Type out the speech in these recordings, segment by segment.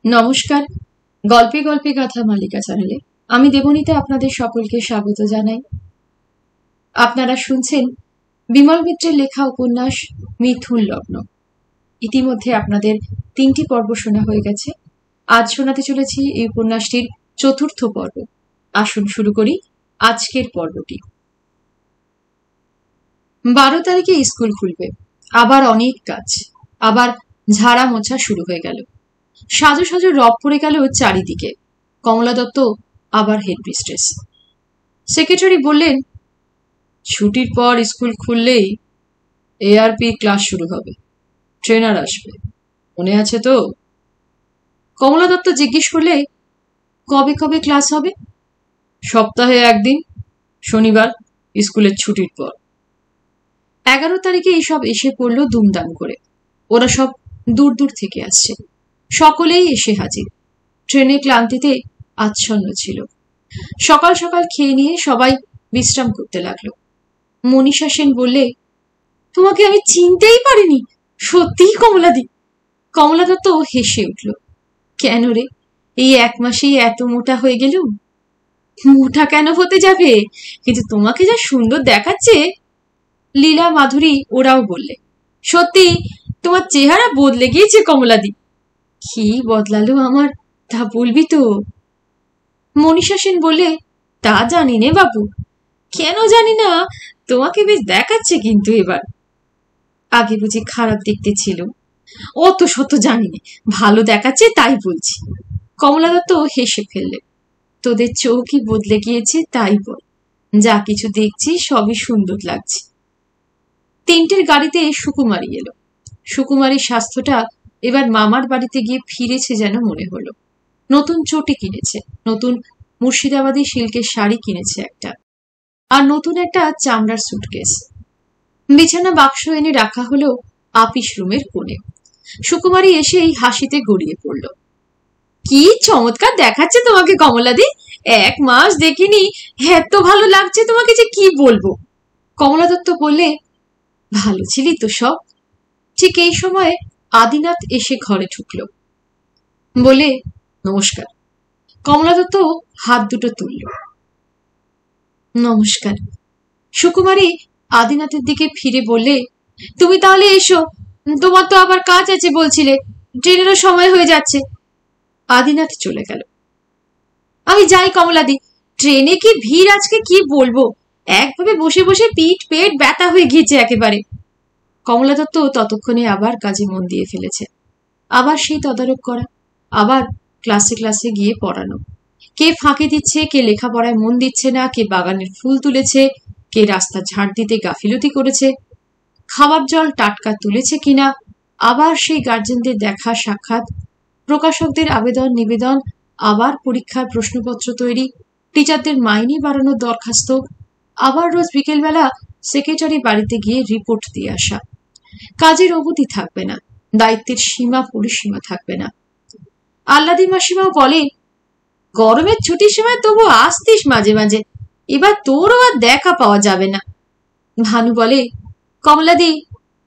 নমস্কার। গল্পে গল্পে গাথা মালিকা চ্যানেলে আমি দেবনীতে আপনাদের সকলকে স্বাগত জানাই। আপনারা শুনছেন বিমল মিত্রের লেখা উপন্যাস মিথুন লগ্ন। ইতিমধ্যে আপনাদের 3টি পর্ব শোনা হয়ে গেছে। আজ শোনাতে চলেছি এই উপন্যাসটির 4র্থ পর্ব। আসুন শুরু করি আজকের পর্বটি। 12 তারিখে স্কুল খুলবে। আবার অনেক কাজ, আবার ঝাড়া মোছা শুরু হয়ে গেল। সাজো সাজো রব পড়ে গেল চারিদিকে। কমলা দত্ত আবার হেডমিস্ট্রেস। সেক্রেটারি বললেন, ছুটির পর স্কুল খুললেই এআরপি ক্লাস শুরু হবে, ট্রেনার আসবে, মনে আছে তো? কমলা দত্ত জিজ্ঞেস করলে, কবে কবে ক্লাস হবে? সপ্তাহে একদিন, শনিবার স্কুলের ছুটির পর। 11 তারিখে এইসব এসে পড়ল দুমদাম করে। ওরা সব দূর দূর থেকে আসছে। সকলেই এসে হাজির। ট্রেনে ক্লান্তিতে আচ্ছন্ন ছিল। সকাল সকাল খেয়ে নিয়ে সবাই বিশ্রাম করতে লাগলো। মনীষা সেন বললে, তোমাকে আমি চিনতেই পারিনি, সত্যিই কমলাদি। কমলা দত্ত হেসে উঠল। কেন রে, এই 1 মাসেই এত মোটা হয়ে গেলুম? মোটা কেন হতে যাবে, কিন্তু তোমাকে যা সুন্দর দেখাচ্ছে। লীলা, মাধুরী ওরাও বললে, সত্যি তোমার চেহারা বদলে গিয়েছে কমলাদি। কি বদলালো আমার, তা বলবি তো? মনীষা সেন বললে, তা জানি নে বাবু। কেন জানি না, তোমাকে বেশ দেখাচ্ছে কিন্তু এবার। আগে বুঝি খারাপ দেখতে ছিল? অত শত জানি নে, ভালো দেখাচ্ছে তাই বলছি। কমলা দত্ত হেসে ফেললে, তোদের চোখই বদলে গিয়েছে তাই বল, যা কিছু দেখছি সবই সুন্দর লাগছে। 3টের গাড়িতে সুকুমারী এলো। সুকুমারীর স্বাস্থ্যটা এবার মামার বাড়িতে গিয়ে ফিরেছে যেন মনে হলো। নতুন চটি কিনেছে, নতুন মুর্শিদাবাদী সিল্কের শাড়ি কিনেছে একটা, আর নতুন একটা চামড়ার সুটকেস। বিছানা বাক্স এনে রাখা হলো আপিস রুমের কোণে। সুকুমারী এসেই হাসিতে গড়িয়ে পড়ল। কি চমৎকার দেখাচ্ছে তোমাকে কমলাদি, 1 মাস দেখিনি, এত ভালো লাগছে তোমাকে যে কি বলবো। কমলা দত্ত বললে, ভালো ছিলি তো সব। ঠিক এই সময় আদিনাথ এসে ঘরে ঢুকল। বলে, নমস্কার। কমলা দত্ত হাত দুটো তুলল। নমস্কার। সুকুমারী আদিনাথের দিকে ফিরে বললে, তুমি তাহলে এসো, তোমার তো আবার কাজ আছে বলছিলে, ট্রেনেরও সময় হয়ে যাচ্ছে। আদিনাথ চলে গেল। আমি যাই কমলাদি, ট্রেনে কি ভিড় আজকে কি বলবো, একভাবে বসে বসে পিঠ পেট ব্যথা হয়ে গিয়েছে একেবারে। কমলা দত্ত ততক্ষণে আবার কাজে মন দিয়ে ফেলেছে। আবার সেই তদারক করা, আবার ক্লাসে ক্লাসে গিয়ে পড়ানো। কে ফাঁকি দিচ্ছে, কে লেখাপড়ায় মন দিচ্ছে না, কে বাগানের ফুল তুলেছে, কে রাস্তা ঝাড় দিতে গাফিলতি করেছে, খাবার জল টাটকা তুলেছে কিনা, আবার সেই গার্জেনদের দেখা সাক্ষাৎ, প্রকাশকদের আবেদন নিবেদন, আবার পরীক্ষার প্রশ্নপত্র তৈরি, টিচারদের মাইনে বাড়ানোর দরখাস্ত, আবার রোজ বিকেলবেলা সেক্রেটারি বাড়িতে গিয়ে রিপোর্ট দিয়ে আসা। কাজের অবধি থাকবে না, দায়িত্বের সীমা পরিসীমা থাকবে না। আল্লাদি মাসিমাও বলে, গরমের ছুটির সময় তবু আসতিস মাঝে মাঝে, এবার তোরও আর দেখা পাওয়া যাবে না। ভানু বলে, কমলাদি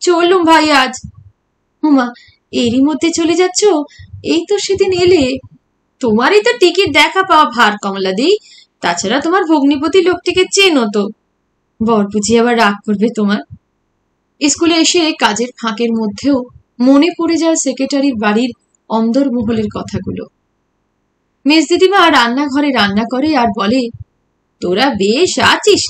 চললুম ভাই আজ। হুমা, এরই মধ্যে চলে যাচ্ছ? এই তো সেদিন এলে। তোমারই তো টিকিট দেখা পাওয়া ভার কমলাদি, তাছাড়া তোমার ভগ্নিপতি লোকটিকে চেনো তো। বর বুঝি আবার রাগ করবে তোমার। স্কুলে এসে কাজের ফাঁকের মধ্যেও মনে পড়ে যায় সেক্রেটারির বাড়ির অন্দরমহলের কথাগুলো। মেজ দিদিমা রান্নাঘরে রান্না করে আর বলে, তোরা বেশ আছিস।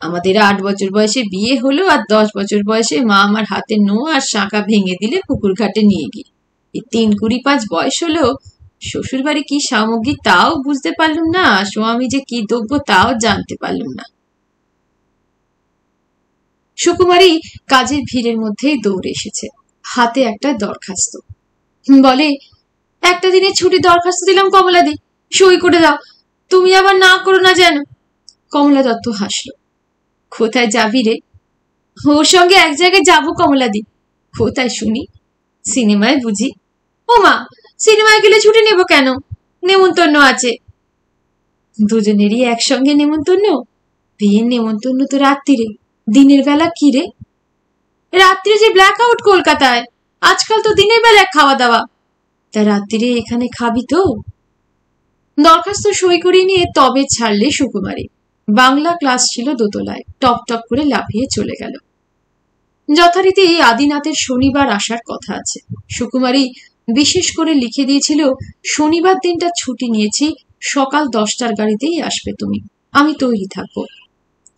আমাদের 8 বছর বয়সে বিয়ে হলো, আর 10 বছর বয়সে মা আমার হাতে নো আর শাঁখা ভেঙে দিলে পুকুর ঘাটে নিয়ে গিয়ে। এই 3-25 বয়স হলো, শ্বশুর বাড়ি কি সামগ্রী তাও বুঝতে পারলুম না, স্বামী যে কি দ্রব্য তাও জানতে পারলুম না। সুকুমারী কাজের ভিড়ের মধ্যেই দৌড়ে এসেছে, হাতে একটা দরখাস্ত। বলে, একটা দিনের ছুটি দরখাস্ত দিলাম কমলাদি, সই করে দাও, তুমি আবার না করো না যেন। কমলা দত্ত হাসল। কোথায় যাবি রে? ওর সঙ্গে এক জায়গায় যাবো কমলাদি। কোথায় শুনি? সিনেমায় বুঝি? ও মা, সিনেমায় গেলে ছুটি নেব কেন? নেমন্তন্ন আছে। দুজনেরই একসঙ্গে নেমন্তন্ন? বিয়ের নেমন্তন্ন তো রাত্রিরে, দিনের বেলা কি রে? রাত্রে যে ব্ল্যাক আউট কলকাতায়, আজকাল তো দিনের বেলায় খাওয়া দাওয়া। তা রাত্রিরে এখানে খাবি তো? দরখাস্ত সই করিয়ে নিয়ে তবে ছাড়লে সুকুমারী। বাংলা ক্লাস ছিল দোতলায়, টপ টপ করে লাফিয়ে চলে গেল। যথারীতি আদিনাথের শনিবার আসার কথা আছে। সুকুমারী বিশেষ করে লিখে দিয়েছিল, শনিবার দিনটা ছুটি নিয়েছি, সকাল 10টার গাড়িতেই আসবে তুমি, আমি তৈরি থাকবো।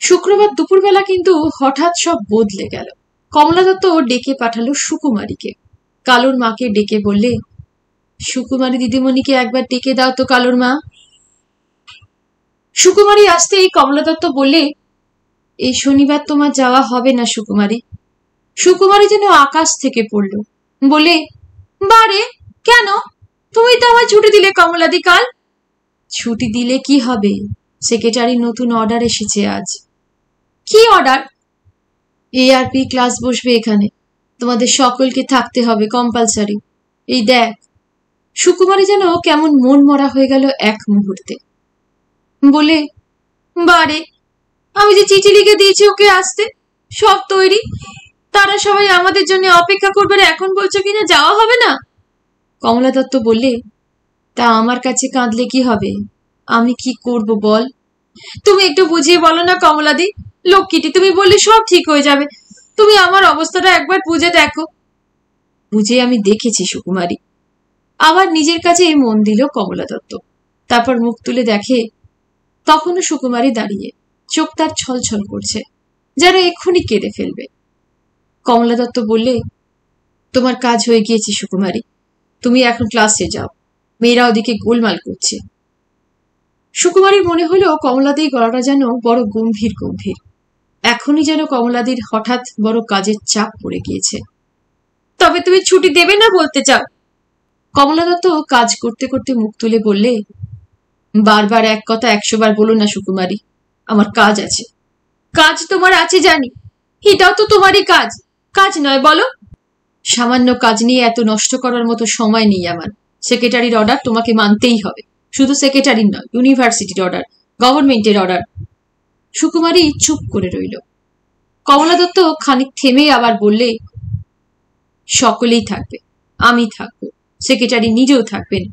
শুক্রবার দুপুরবেলা কিন্তু হঠাৎ সব বদলে গেল। কমলা দত্ত ডেকে পাঠালো সুকুমারীকে। কালুর মাকে ডেকে বললে, সুকুমারী দিদিমণিকে একবার ডেকে দাও তো কালুর মা। সুকুমারী আসতেই কমলা দত্ত বললে, এই শনিবার তোমার যাওয়া হবে না সুকুমারী। সুকুমারী যেন আকাশ থেকে পড়ল, বলে, বারে কেন? তুমি তো আমার ছুটি দিলে কমলাদি কাল। ছুটি দিলে কি হবে? সেক্রেটারির নতুন অর্ডার এসেছে আজ। কি অর্ডার? এআরপি ক্লাস বসবে এখানে, তোমাদের সকলকে থাকতে হবে কম্পালসারি। এই দেখ। সুকুমারী যেন কেমন মন মরা হয়ে গেল এক মুহূর্তে। বলে, বারে, আমি যে চিঠি লিখে দিয়েছি ওকে আসতে, সব তৈরি, তারা সবাই আমাদের জন্য অপেক্ষা করবে, এখন বলছো কিনা যাওয়া হবে না? কমলা দত্ত বললে, তা আমার কাছে কাঁদলে কি হবে? আমি কি করব বল? তুমি একটু বুঝিয়ে বলো না কমলাদি। লক্ষ্মীটি, তুমি বললে সব ঠিক হয়ে যাবে। তুমি আমার অবস্থাটা একবার বুঝে দেখো। বুঝে আমি দেখেছি সুকুমারী। আবার নিজের কাছে মন দিল কমলা দত্ত। তারপর মুখ তুলে দেখে, তখনও সুকুমারী দাঁড়িয়ে, চোখ তার ছলছল করছে, যেন এক্ষুনি কেঁদে ফেলবে। কমলা দত্ত বললে, তোমার কাজ হয়ে গিয়েছে সুকুমারী, তুমি এখন ক্লাসে যাও, মেয়েরা ওদিকে গোলমাল করছে। সুকুমারীর মনে হলো কমলাদির গলাটা যেন বড় গম্ভীর গম্ভীর। এখনই যেন কমলাদির হঠাৎ বড় কাজের চাপ পড়ে গিয়েছে। তবে তুমি ছুটি দেবে না বলতে চাও? কমলা দত্ত কাজ করতে করতে মুখ তুলে বললে, বারবার এক কথা 100 বার বলো না সুকুমারী, আমার কাজ আছে। কাজ তোমার আছে জানি, এটাও তো তোমারই কাজ। কাজ নয় বলো? সামান্য কাজ নিয়ে এত নষ্ট করার মতো সময় নেই আমার। সেক্রেটারির অর্ডার তোমাকে মানতেই হবে। শুধু সেক্রেটারির নয়, ইউনিভার্সিটির অর্ডার, গভর্নমেন্টের অর্ডার। সুকুমারী চুপ করে রইল। কমলা দত্ত খানিক থেমে আবার বললে, সকলেই থাকবে, আমি থাকবো, সেক্রেটারি নিজেও থাকবেন।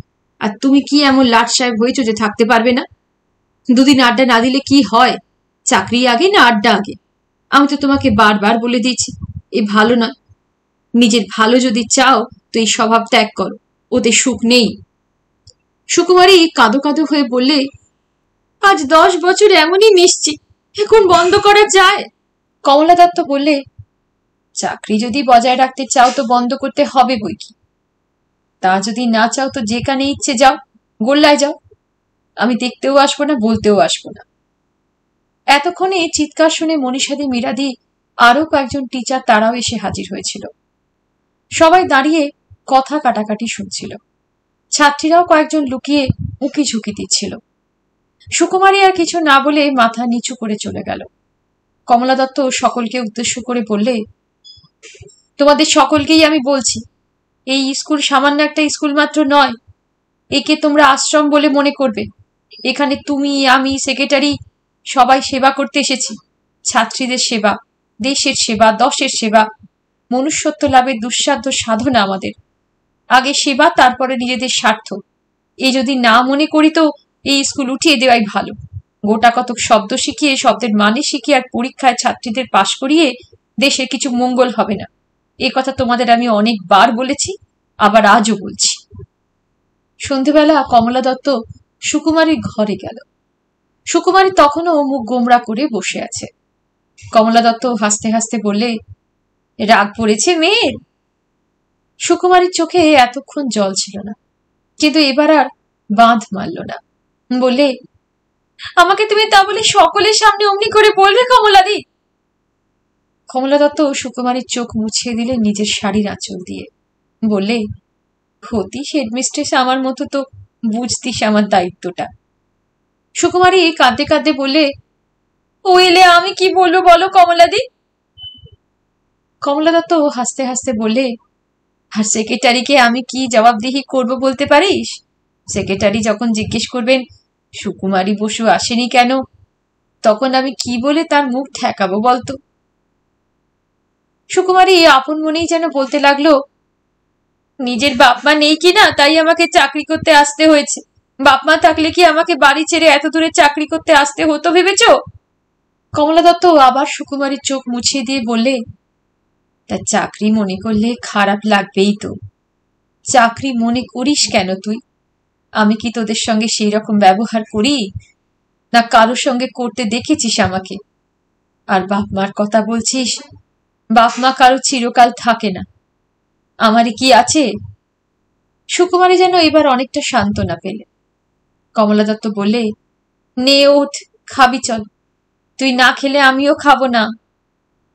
আর তুমি কি এমন লাট সাহেব হয়েছ যে থাকতে পারবে না? দুদিন আড্ডা না দিলে কি হয়? চাকরি আগে না আড্ডা আগে? আমি তো তোমাকে বারবার বলে দিয়েছি, এ ভালো নয়। নিজের ভালো যদি চাও তো এই স্বভাব ত্যাগ করো, ওতে সুখ নেই। সুকুমারী কাঁদো কাঁদো হয়ে বললে, আজ 10 বছর এমনই মিশছি, এখন বন্ধ করা যায়? কমলা দত্ত বললে, চাকরি যদি বজায় রাখতে চাও তো বন্ধ করতে হবে বই কি। তা যদি না চাও তো যেখানে ইচ্ছে যাও, গোল্লায় যাও, আমি দেখতেও আসবো না, বলতেও আসবো না। এতক্ষণে চিৎকার শুনে মনীষাদি, মীরাদি, আরো কয়েকজন টিচার তারাও এসে হাজির হয়েছিল। সবাই দাঁড়িয়ে কথা কাটাকাটি শুনছিল। ছাত্রীরাও কয়েকজন লুকিয়ে উকি ঝুঁকি দিচ্ছিল। সুকুমারী আর কিছু না বলে মাথা নিচু করে চলে গেল। কমলা দত্ত সকলকে উদ্দেশ্য করে বললে, তোমাদের সকলকেই আমি বলছি, এই স্কুল সামান্য একটা স্কুল মাত্র নয়। একে তোমরা আশ্রম বলে মনে করবে। এখানে তুমি, আমি, সেক্রেটারি সবাই সেবা করতে এসেছি। ছাত্রীদের সেবা, দেশের সেবা, দশের সেবা, মনুষ্যত্ব লাভের দুঃসাধ্য সাধনা আমাদের। আগে সেবা, তারপরে নিজেদের স্বার্থ। এই যদি না মনে করি তো এই স্কুল উঠিয়ে দেওয়াই ভালো। গোটা কতক শব্দ শিখিয়ে, শব্দের মানে শিখিয়ে আর পরীক্ষায় ছাত্রীদের পাশ করিয়ে দেশের কিছু মঙ্গল হবে না। এ কথা তোমাদের আমি অনেকবার বলেছি, আবার আজও বলছি। সন্ধেবেলা কমলা দত্ত সুকুমারীর ঘরে গেল। সুকুমারী তখনও মুখ গোমড়া করে বসে আছে। কমলা দত্ত হাসতে হাসতে বললে, রাগ পড়েছে মেয়ের? সুকুমারীর চোখে এতক্ষণ জল ছিল না, কিন্তু এবার আর বাঁধ মারল না। বললে, আমাকে তুমি তা বলে সকলের সামনে অমনি করে বলবে কমলাদি? কমলা দত্ত সুকুমারীর চোখ মুছিয়ে দিলে নিজের শাড়ির আঁচল দিয়ে। বললে, হতিস হেডমিস্ট্রেস আমার মতো তো বুঝতিস আমার দায়িত্বটা। সুকুমারী কাঁদতে কাঁদতে বললে, ও এলে আমি কি বলবো বলো কমলাদি? কমলা দত্ত হাসতে হাসতে বললে, আর সেক্রেটারিকে আমি কি জবাবদিহি করব বলতে পারিস? সেক্রেটারি যখন জিজ্ঞেস করবেন সুকুমারী বসু আসেনি কেন, তখন আমি কি বলে তার মুখ ঠেকাবো বলতো? সুকুমারী আপন মনেই যেন বলতে লাগলো, নিজের বাপ মা নেই কিনা তাই আমাকে চাকরি করতে আসতে হয়েছে। বাপ মা থাকলে কি আমাকে বাড়ি ছেড়ে এত দূরে চাকরি করতে আসতে হতো ভেবেছো? কমলা দত্ত আবার সুকুমারীর চোখ মুছিয়ে দিয়ে বললে, তা চাকরি মনে করলে খারাপ লাগবেই তো। চাকরি মনে করিস কেন তুই? আমি কি তোদের সঙ্গে সেই রকম ব্যবহার করি? না কারোর সঙ্গে করতে দেখেছিস আমাকে? আর বাপ মার কথা বলছিস, বাপ মা কারো চিরকাল থাকে না, আমারই কি আছে? সুকুমারী যেন এবার অনেকটা সান্ত্বনা পেলে। কমলা দত্ত বললে, নে ওঠ, খাবি চল। তুই না খেলে আমিও খাবো না।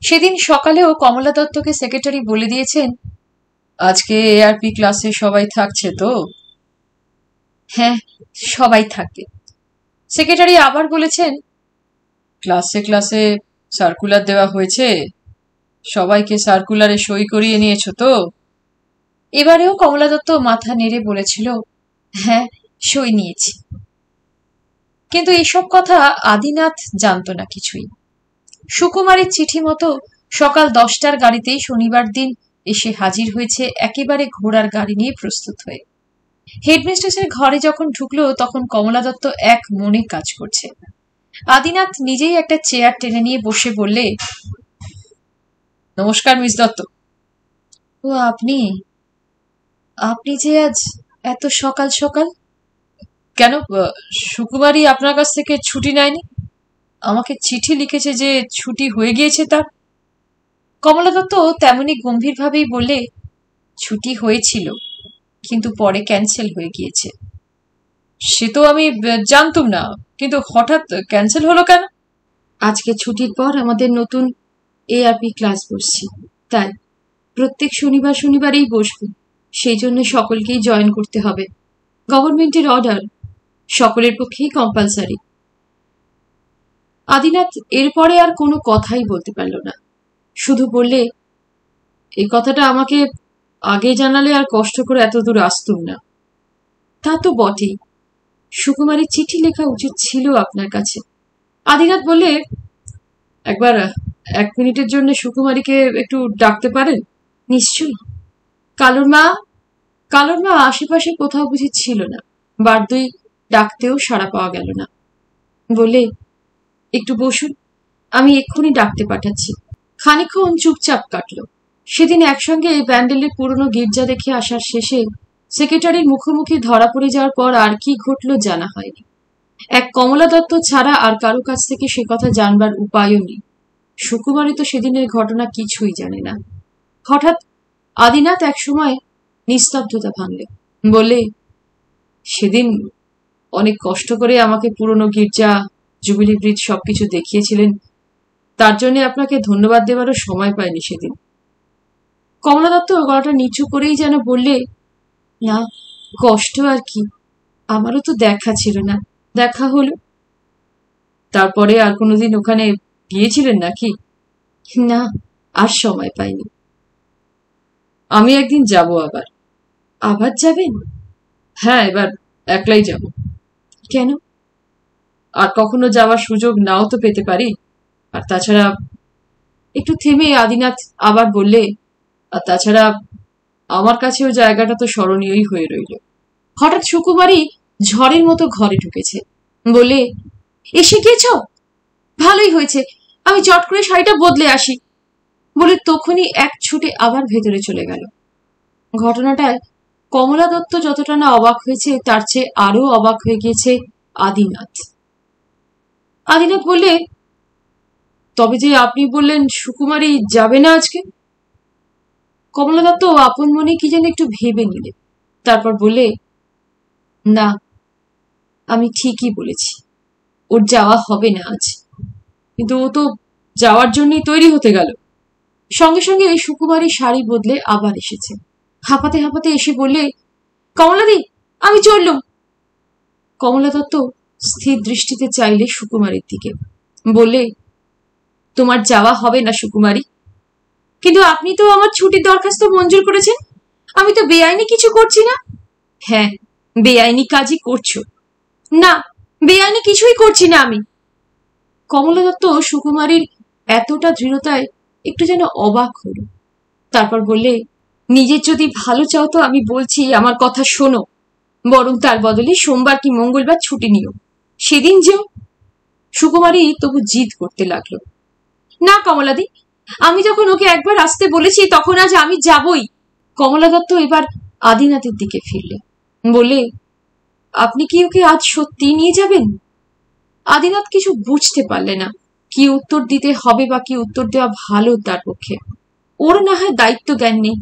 সেদিন সকালেও কমলা দত্তকে সেক্রেটারি বলে দিয়েছেন, আজকে এআরপি ক্লাসে সবাই থাকছে তো? হ্যাঁ, সবাই থাকবে। সেক্রেটারি আবার বলেছেন, ক্লাসে ক্লাসে সার্কুলার দেওয়া হয়েছে, সবাইকে সার্কুলারে সই করিয়ে নিয়েছো তো? এবারেও কমলা দত্ত মাথা নেড়ে বলেছিল, হ্যাঁ, সই নিয়েছি। কিন্তু এসব কথা আদিনাথ জানত না কিছুই। সুকুমারের চিঠি মতো সকাল 10টার গাড়িতেই শনিবার দিন এসে হাজির হয়েছে, একেবারে ঘোড়ার গাড়ি নিয়ে প্রস্তুত হয়ে। হেডমিস্ট্রেসের ঘরে যখন ঢুকলো তখন কমলা দত্ত এক মনে কাজ করছে। আদিনাথ নিজেই একটা চেয়ার টেনে নিয়ে বসে বললে, নমস্কার মিস দত্ত। ও আপনি? আপনি যে আজ এত সকাল সকাল? কেন, সুকুমারী আপনার কাছ থেকে ছুটি নেয়নি? আমাকে চিঠি লিখেছে যে ছুটি হয়ে গিয়েছে তার। কমলা দত্ত তেমনি গম্ভীর ভাবেই বললে, ছুটি হয়েছিল কিন্তু পরে ক্যান্সেল হয়ে গিয়েছে। সে তো আমি জানতুম না, কিন্তু হঠাৎ ক্যান্সেল হলো কেন? আজকে ছুটির পর আমাদের নতুন এআরপি ক্লাস বসছে, তাই প্রত্যেক শনিবার শনিবারেই বসবে। সেই জন্য সকলকেই জয়েন করতে হবে। গভর্নমেন্টের অর্ডার, সকলের পক্ষেই কম্পালসারি। আদিনাথ এরপরে আর কোনো কথাই বলতে পারল না, শুধু বললে, এই কথাটা আমাকে আগে জানালে আর কষ্ট করে এত দূর আসতুম না। তা তো বটেই, সুকুমারীর চিঠি লেখা উচিত ছিল আপনার কাছে। আদিনাথ বললে, একবার 1 মিনিটের জন্য সুকুমারীকে একটু ডাকতে পারেন? নিশ্চয়ই। কালোর মা আশেপাশে কোথাও বুঝি ছিল না, বার দুই ডাকতেও সাড়া পাওয়া গেল না। বলে, একটু বসুন, আমি এক্ষুনি ডাকতে পাঠাচ্ছি। খানিকক্ষণ চুপচাপ কাটল। সেদিন একসঙ্গে ব্যান্ডেলের পুরনো গির্জা দেখে আসার শেষে সেক্রেটারির মুখোমুখি ধরা পড়ে যাওয়ার পর আর কি ঘটল জানা হয়নি। এক কমলা দত্ত ছাড়া আর কারো কাছ থেকে সে কথা জানবার উপায়ও নেই। সুকুমারী তো সেদিনের ঘটনা কিছুই জানে না। হঠাৎ আদিনাথ একসময় নিস্তব্ধতা ভাঙলে, বলে, সেদিন অনেক কষ্ট করে আমাকে পুরনো গির্জা, জুবিলি ব্রিজ সবকিছু দেখিয়েছিলেন, তার জন্য আপনাকে ধন্যবাদ দেওয়ারও সময় পাইনি সেদিন। কমলা দত্ত গলাটা নিচু করেই যেন বললে, না, কষ্ট আর কি, আমারও তো দেখা ছিল না, দেখা হলো। তারপরে আর কোনোদিন ওখানে গিয়েছিলেন নাকি? না, আর সময় পাইনি। আমি একদিন যাব আবার। আবার যাবেন? হ্যাঁ, এবার একলাই যাব। কেন? আর কখনো যাওয়ার সুযোগ নাও তো পেতে পারি। আর তাছাড়া, একটু থেমে আদিনাথ আবার বললে, আর তাছাড়া আমার কাছেও জায়গাটা তো স্মরণীয়ই হয়ে রইল। হঠাৎ সুকুমারী ঝড়ের মতো ঘরে ঢুকেছে। বলে, এসে গিয়েছ? ভালোই হয়েছে, আমি চট করে শাড়িটা বদলে আসি। বলে তখনই এক ছুটে আবার ভেতরে চলে গেল। ঘটনাটায় কমলা দত্ত যতটা না অবাক হয়েছে তার চেয়ে আরো অবাক হয়ে গিয়েছে আদিনাথ। আদিনাথ বললে, তবে যে আপনি বললেন সুকুমারী যাবে না আজকে? কমলা দত্ত আপন মনে কি যেন একটু ভেবে নিলে, তারপর বলে, না, আমি ঠিকই বলেছি, ওর যাওয়া হবে না আজ। কিন্তু ও তো যাওয়ার জন্যই তৈরি হতে গেল। সঙ্গে সঙ্গে সুকুমারী শাড়ি বদলে আবার এসেছে। হাঁপাতে হাঁপাতে এসে বললে, কমলাদি, আমি চললুম। কমলা দত্ত স্থির দৃষ্টিতে চাইলে সুকুমারীর দিকে, বললে, তোমার যাওয়া হবে না সুকুমারী। কিন্তু আপনি তো আমার ছুটির দরখাস্ত মঞ্জুর করেছেন, আমি তো বেআইনি কিছু করছি না। হ্যাঁ, বেআইনি কাজই করছো। না, বেআইনি কিছুই করছি না আমি। কমলা দত্ত সুকুমারীর এতটা দৃঢ়তায় একটু যেন অবাক হল। তারপর বললে, নিজের যদি ভালো চাও তো আমি বলছি আমার কথা শোনো, বরং তার বদলে সোমবার কি মঙ্গলবার ছুটি নিও, সেদিন যেও। সুকুমারী তবু জিদ করতে লাগলো। না কমলাদি, আমি যখন ওকে একবার আসতে বলেছি তখন আজ আমি যাবই। কমলা দত্ত এবার আদিনাথের দিকে ফিরলে, বলে, আপনি কি ওকে আজ সত্যি নিয়ে যাবেন? আদিনাথ কিছু বুঝতে পারলে না, কি উত্তর দিতে হবে বা কি উত্তর দেওয়া ভালো তার পক্ষে। ওর না হয় দায়িত্ব জ্ঞান নেই,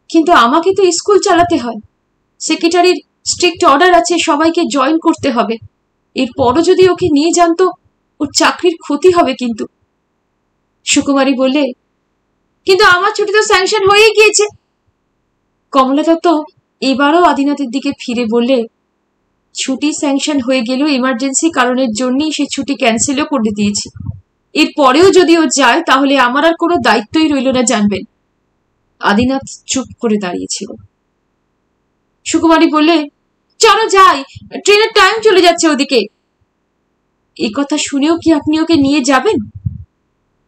কিন্তু আমাকে তো স্কুল চালাতে হয়। সেক্রেটারির স্ট্রিক্ট অর্ডার আছে, সবাইকে জয়েন করতে হবে। এরপরও যদি ওকে নিয়ে যান তো ওর চাকরির ক্ষতি হবে কিন্তু। সুকুমারী বললে, কিন্তু আমার ছুটি তো স্যাংশন হয়ে গিয়েছে। কমলা দত্ত এবারও আদিনাথের দিকে ফিরে বললে, ছুটি স্যাংশন হয়ে গেলেও এমার্জেন্সি কারণের জন্যই সে ছুটি ক্যান্সেলও করে দিয়েছি। এরপরেও যদি ও যায় তাহলে আমার আর কোনো দায়িত্বই রইল না, জানবেন। আদিনাথ চুপ করে দাঁড়িয়েছিল। সুকুমারী বললে, চলো যাই, ট্রেনের টাইম চলে যাচ্ছে ওদিকে। এই কথা শুনেও কি আপনি ওকে নিয়ে যাবেন?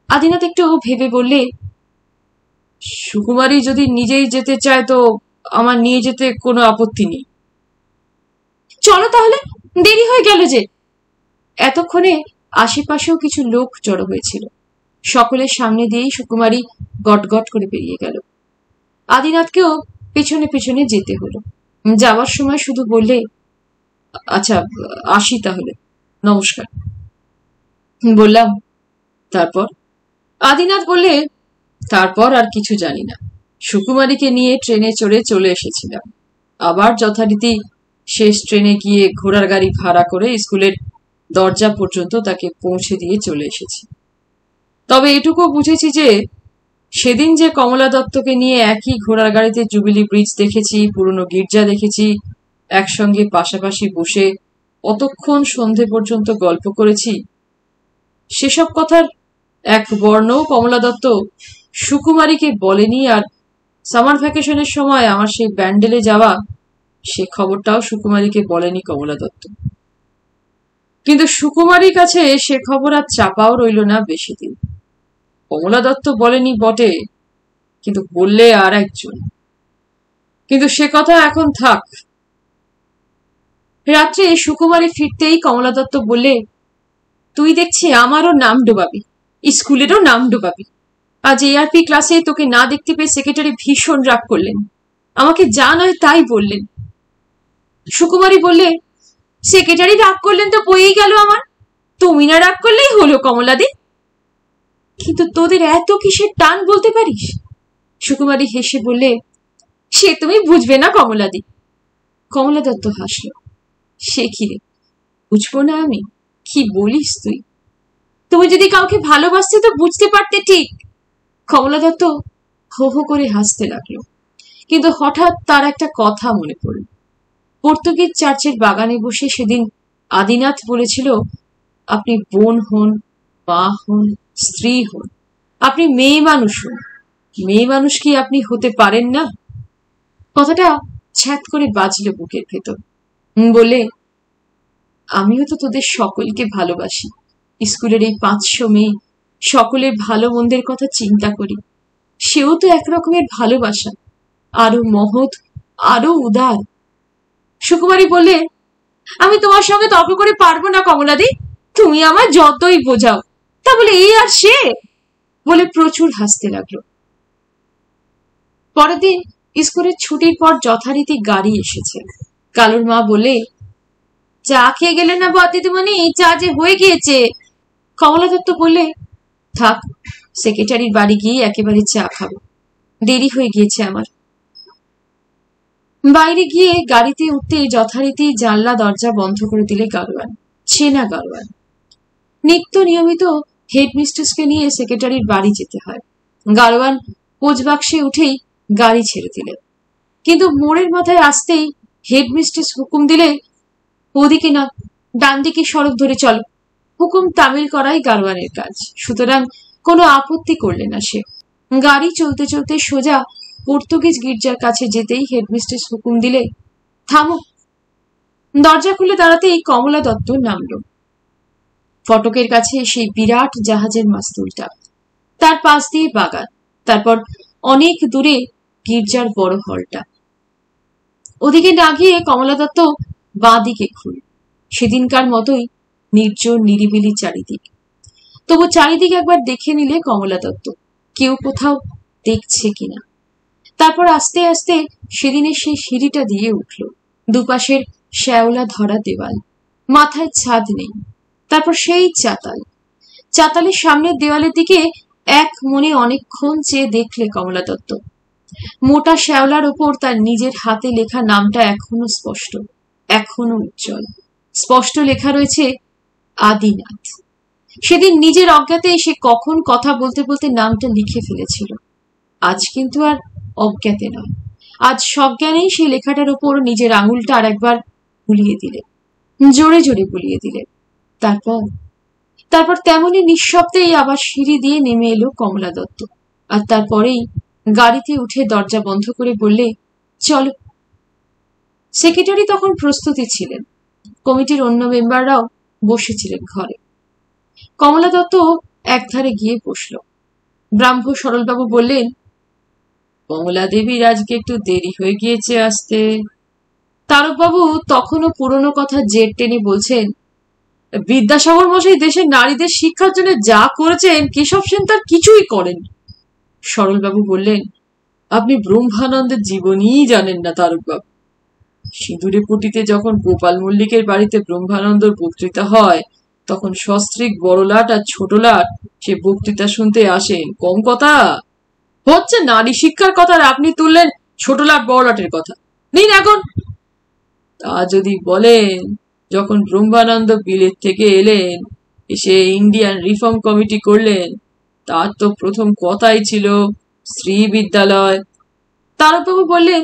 আদিনাথ একটু ভেবে বললে, সুকুমারী যদি নিজেই যেতে চায় তো আমার নিয়ে যেতে কোনো আপত্তি নেই। চলো তাহলে, দেরি হয়ে গেল যে। এতক্ষণে আশেপাশেও কিছু লোক জড়ো হয়েছিল। সকলের সামনে দিয়েই সুকুমারী গটগট করে বেরিয়ে গেল। আদিনাথকেও পেছনে পেছনে যেতে হলো। যাওয়ার সময় শুধু বললে, আচ্ছা আসি তাহলে, নমস্কার। বললাম, তারপর? আদিনাথ বললে, তারপর আর কিছু জানি না। সুকুমারীকে নিয়ে ট্রেনে চড়ে চলে এসেছিলাম। আবার যথারীতি শেষ ট্রেনে গিয়ে ঘোড়ার গাড়ি ভাড়া করে স্কুলের দরজা পর্যন্ত তাকে পৌঁছে দিয়ে চলে এসেছি। তবে এটুকু বুঝেছি যে সেদিন যে কমলা দত্তকে নিয়ে একই ঘোড়ার গাড়িতে জুবিলি ব্রিজ দেখেছি, পুরনো গির্জা দেখেছি, একসঙ্গে পাশাপাশি বসে অতক্ষণ সন্ধে পর্যন্ত গল্প করেছি, সেসব কথার এক বর্ণও কমলা দত্ত সুকুমারীকে বলেনি। আর সামার ভ্যাকেশনের সময় আমার সেই ব্যান্ডেলে যাওয়া, সে খবরটাও সুকুমারীকে বলেনি কমলা দত্ত। কিন্তু সুকুমারীর কাছে সে খবর আর চাপাও রইল না বেশি দিন। কমলা দত্ত বলেনি বটে, কিন্তু বললে আর একজন। কিন্তু সে কথা এখন থাক। রাত্রে সুকুমারী ফিরতেই কমলা দত্ত বললে, তুই দেখছি আমারও নাম ডোবাবি, স্কুলেরও নাম ডোবাবি। আজ এআরপি ক্লাসে তোকে না দেখতে পেয়ে সেক্রেটারি ভীষণ রাগ করলেন, আমাকে যা নয় তাই বললেন। সুকুমারী বললে, সেক্রেটারি রাগ করলেন তো বইই গেল আমার, তুমি না রাগ করলেই হলো কমলাদি। কিন্তু তোদের এত কিসের টান বলতে পারিস? সুকুমারী হেসে বললে, সে তুমি বুঝবে না কমলাদি। কমলা দত্ত হাসল। সে কি রে, বুঝবো না আমি? কি বলিস তুই? তুমি যদি কাউকে ভালোবাসতে তো বুঝতে পারতে ঠিক। কমলা দত্ত হো হো করে হাসতে লাগলো। কিন্তু হঠাৎ তার একটা কথা মনে পড়ল। পর্তুগিজ চার্চের বাগানে বসে সেদিন আদিনাথ বলেছিল, আপনি বোন হন, মা হন, স্ত্রী হন, আপনি মেয়ে মানুষ হন, মেয়ে মানুষ কি আপনি হতে পারেন না? কথাটা ছ্যাঁত করে বাজলো বুকের ভেতর। বলে, আমিও তো তোদের সকলকে ভালোবাসি। স্কুলের এই 500 মেয়ে, সকলের ভালো মন্দের কথা চিন্তা করি। সেও তো একরকমের ভালোবাসা, আরো মহৎ, আরো উদার। সুকুমারী বললে, আমি তোমার সঙ্গে তর্ক করে পারবো না কমলাদি, তুমি আমার যতই বোঝাও। তা বলে এই আর সে, বলে প্রচুর হাসতে লাগলো। পরের দিন স্কুলের ছুটির পর যথারীতি গাড়ি এসেছে। কালুর মা বলে, চা খেয়ে গেলে না বদিদিমণি, চা যে হয়ে গিয়েছে। কমলা দত্ত বললে, থাক, সেক্রেটারির বাড়ি গিয়ে একেবারে চা খাবো, দেরি হয়ে গিয়েছে আমার। বাইরে গিয়ে গাড়িতে উঠতে যথারীতি জানলা দরজা বন্ধ করে দিলে গারোয়ান, চেনা গারোয়ান। নিত্য নিয়মিত হেডমিস্ট্রেসকে নিয়ে সেক্রেটারির বাড়ি যেতে হয়। গারোয়ান কোচবাক্সে উঠেই গাড়ি ছেড়ে দিলে, কিন্তু মোড়ের মাথায় আসতেই হেডমিস্ট্রেস হুকুম দিলে, ওদিকে না, ডান দিকে সড়ক ধরে চলো। হুকুম তামিল করাই গারোয়ানের কাজ, সুতরাং কোনো আপত্তি করলে না সে। গাড়ি চলতে চলতে সোজা পর্তুগিজ গির্জার কাছে যেতেই হেডমিস্ট্রেস হুকুম দিলে, থামো। দরজা খুলে দাঁড়াতেই কমলা দত্ত নামলো। ফটকের কাছে সেই বিরাট জাহাজের মাস্তুলটা, তার পাশ দিয়ে বাগান, তারপর অনেক দূরে গির্জার বড় হলটা। ওদিকে না গিয়ে কমলা দত্ত বাঁ দিকে ঘুরল। সেদিনকার মতোই নির্জন নিরিবিলি চারিদিক। তবু চারিদিক একবার দেখে নিলে কমলা দত্ত কেউ কোথাও দেখছে কিনা। তারপর আস্তে আস্তে সেদিনের সেই সিঁড়িটা দিয়ে উঠল। দুপাশের শ্যাওলা ধরা দেওয়াল, মাথায় ছাদ নেই। তারপর সেই চাতাল, চাতালের সামনের দেওয়ালের দিকে এক মনে অনেকক্ষণ চেয়ে দেখলে কমলা দত্ত। মোটা শ্যাওলার ওপর তার নিজের হাতে লেখা নামটা এখনো স্পষ্ট, এখনো উজ্জ্বল। স্পষ্ট লেখা রয়েছে আদিনাথ। সেদিন নিজের অজ্ঞাতে সে কখন কথা বলতে বলতে নামটা লিখে ফেলেছিল। আজ কিন্তু আর অজ্ঞাতে নয়, আজ সজ্ঞানেই সেই লেখাটার উপর নিজের আঙুলটা আর একবার বুলিয়ে দিলে, জোরে জোরে বুলিয়ে দিলে। তারপর তেমনি নিঃশব্দেই আবার সিঁড়ি দিয়ে নেমে এলো কমলা দত্ত। আর তারপরেই গাড়িতে উঠে দরজা বন্ধ করে বললে, চলো। সেক্রেটারি তখন প্রস্তুতি ছিলেন, কমিটির অন্য মেম্বাররাও বসেছিলেন ঘরে। কমলা দত্ত একধারে গিয়ে বসল। ব্রাহ্ম সরলবাবু বললেন, কমলা দেবীর আজকে একটু দেরি হয়ে গিয়েছে আসতে। তারকবাবু তখনও পুরনো কথা জের টেনে বলছেন, বিদ্যাসাগর মশাই দেশের নারীদের শিক্ষার জন্য যা করেছেন কেশব সেন তার কিছুই করেন। সরলবাবু বললেন, আপনি ব্রহ্মানন্দের জীবনী জানেন না তারকবাবু। সিঁদুরে পুটিতে যখন গোপাল মল্লিকের বাড়িতে ব্রহ্মানন্দর বক্তৃতা হয়, তখন সস্ত্রীক বড়লাট আর ছোটলাট সে বক্তৃতা শুনতে আসেন। কম কথা হচ্ছে নারী শিক্ষার কথা, আর আপনি তুললেন ছোটলাট বড়লাটের কথা। নিন এখন। তা যদি বলেন, যখন ব্রহ্মানন্দ বিলেত থেকে এলেন, এসে ইন্ডিয়ান রিফর্ম কমিটি করলেন, তার তো প্রথম কথাই ছিল স্ত্রী বিদ্যালয়। তারকবাবু বললেন,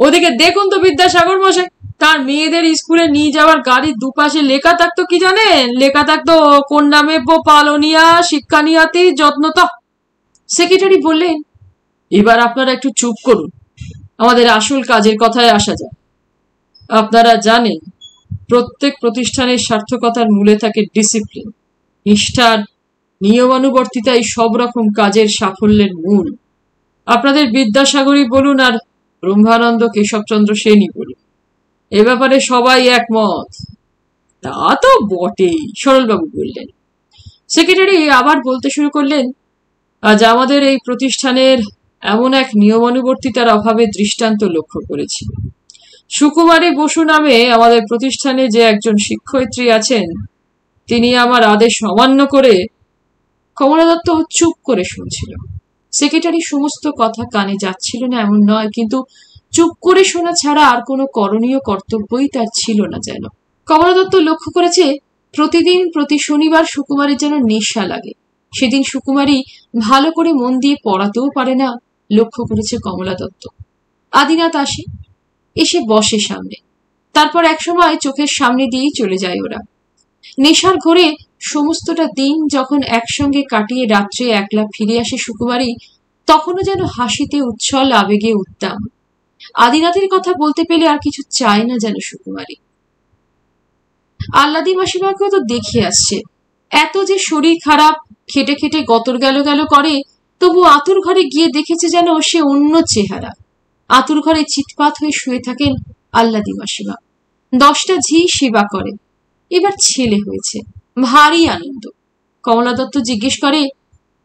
ওদিকে দেখুন তো বিদ্যাসাগর মশাই, তার মেয়েদের স্কুলে নিয়ে যাওয়ার গাড়ির দুপাশে লেখা থাকতো কি জানেন? লেখা থাকতো কন্যামেব্য পালনিয়া শিক্ষানিয়াতি যত্নতা। সেক্রেটারি বললেন, এবার আপনারা একটু চুপ করুন, আমাদের আসল কাজের কথায় আসা যায়। আপনারা জানেন, প্রত্যেক প্রতিষ্ঠানের সার্থকতার মূলে থাকে ডিসিপ্লিন, নিষ্ঠার নিয়মানুবর্তিতাই সব রকম কাজের সাফল্যের মূল। আপনাদের বিদ্যাসাগরই বলুন আর ব্রহ্মানন্দ কেশবচন্দ্র সেনই বলুন, এ ব্যাপারে সবাই একমত। তা তো বটেই, সরলবাবু বললেন। সেক্রেটারি আবার বলতে শুরু করলেন, আজ আমাদের এই প্রতিষ্ঠানের এমন এক নিয়মানুবর্তিতার অভাবে দৃষ্টান্ত লক্ষ্য করেছি। সুকুমারী বসু নামে আমাদের প্রতিষ্ঠানে যে একজন শিক্ষয়িত্রী আছেন, তিনি আমার আদেশ অমান্য করে। কমলা দত্ত চুপ করে শুনছিল। সেক্রেটারি সমস্ত কথা কানে যাচ্ছিল না এমন নয়, কিন্তু চুপ করে শোনা ছাড়া আর কোনো করণীয় কর্তব্যই তার ছিল না যেন। কমলা দত্ত লক্ষ্য করেছে, প্রতিদিন প্রতি শনিবার সুকুমারীর যেন নেশা লাগে। সেদিন সুকুমারী ভালো করে মন দিয়ে পড়াতেও পারে না, লক্ষ্য করেছে কমলা দত্ত। আদিনাথ আসে, এসে বসে সামনে। তারপর একসময় চোখের সামনে দিয়েই চলে যায় ওরা। নেশার ঘোরে সমস্তটা দিন যখন একসঙ্গে কাটিয়ে রাত্রে একলা ফিরে আসে সুকুমারী, তখনও যেন হাসিতে উচ্ছল, আবেগে উত্তাম। আদিনাথের কথা বলতে পেলে আর কিছু চায় না যেন সুকুমারী। আল্লাদি মাসিমাকেও তো দেখে আসছে, এত যে শরীর খারাপ, খেটে খেটে গতর গেল গেল করে, তবু আতুর ঘরে গিয়ে দেখেছে যেন সে অন্য চেহারা। আতুর ঘরে চিৎপাত হয়ে শুয়ে থাকেন আল্লাদি মাসিমা, 10টা ঝি সেবা করে। এবার ছেলে হয়েছে, ভারী আনন্দ। কমলা দত্ত জিজ্ঞেস করে,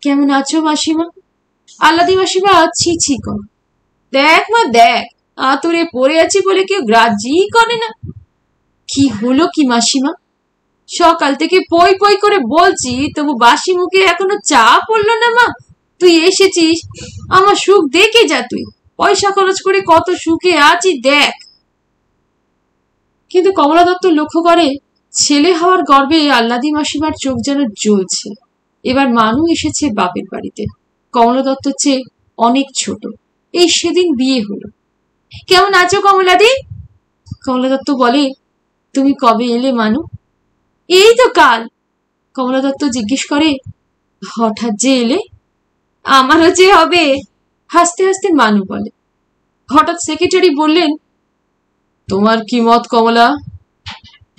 কেমন আছো মাসিমা? আল্লাদি মাসিমা ছি ছি কর, দেখ মা দেখ, আতুরে পড়ে আছি বলে কেউ গ্রাহ্যই করে না। কি হলো কি মাসিমা? সকাল থেকে পই পই করে বলছি, তবু বাসি মুখে এখনো চা পড়লো না মা। তুই এসেছিস, আমার সুখ দেখে যা, তুই পয়সা খরচ করে কত সুখে আছি দেখ। কিন্তু কমলা দত্ত লক্ষ্য করে, ছেলে হওয়ার গর্বে আল্লাদি মাসিমার চোখ যেন জ্বলছে। এবার মানু এসেছে বাপের বাড়িতে, কমলা দত্তর চেয়ে অনেক ছোট। এই সেদিন বিয়ে হলো। কেমন আছো কমলাদি? কমলা দত্ত বলে, তুমি কবে এলে মানু? এই তো কাল। কমলা দত্ত জিজ্ঞেস করে, হঠাৎ যে এলে? আমারও যে হবে। হাসতে হাসতে মানু বলে। হঠাৎ সেক্রেটারি বললেন, তোমার কি মত কমলা?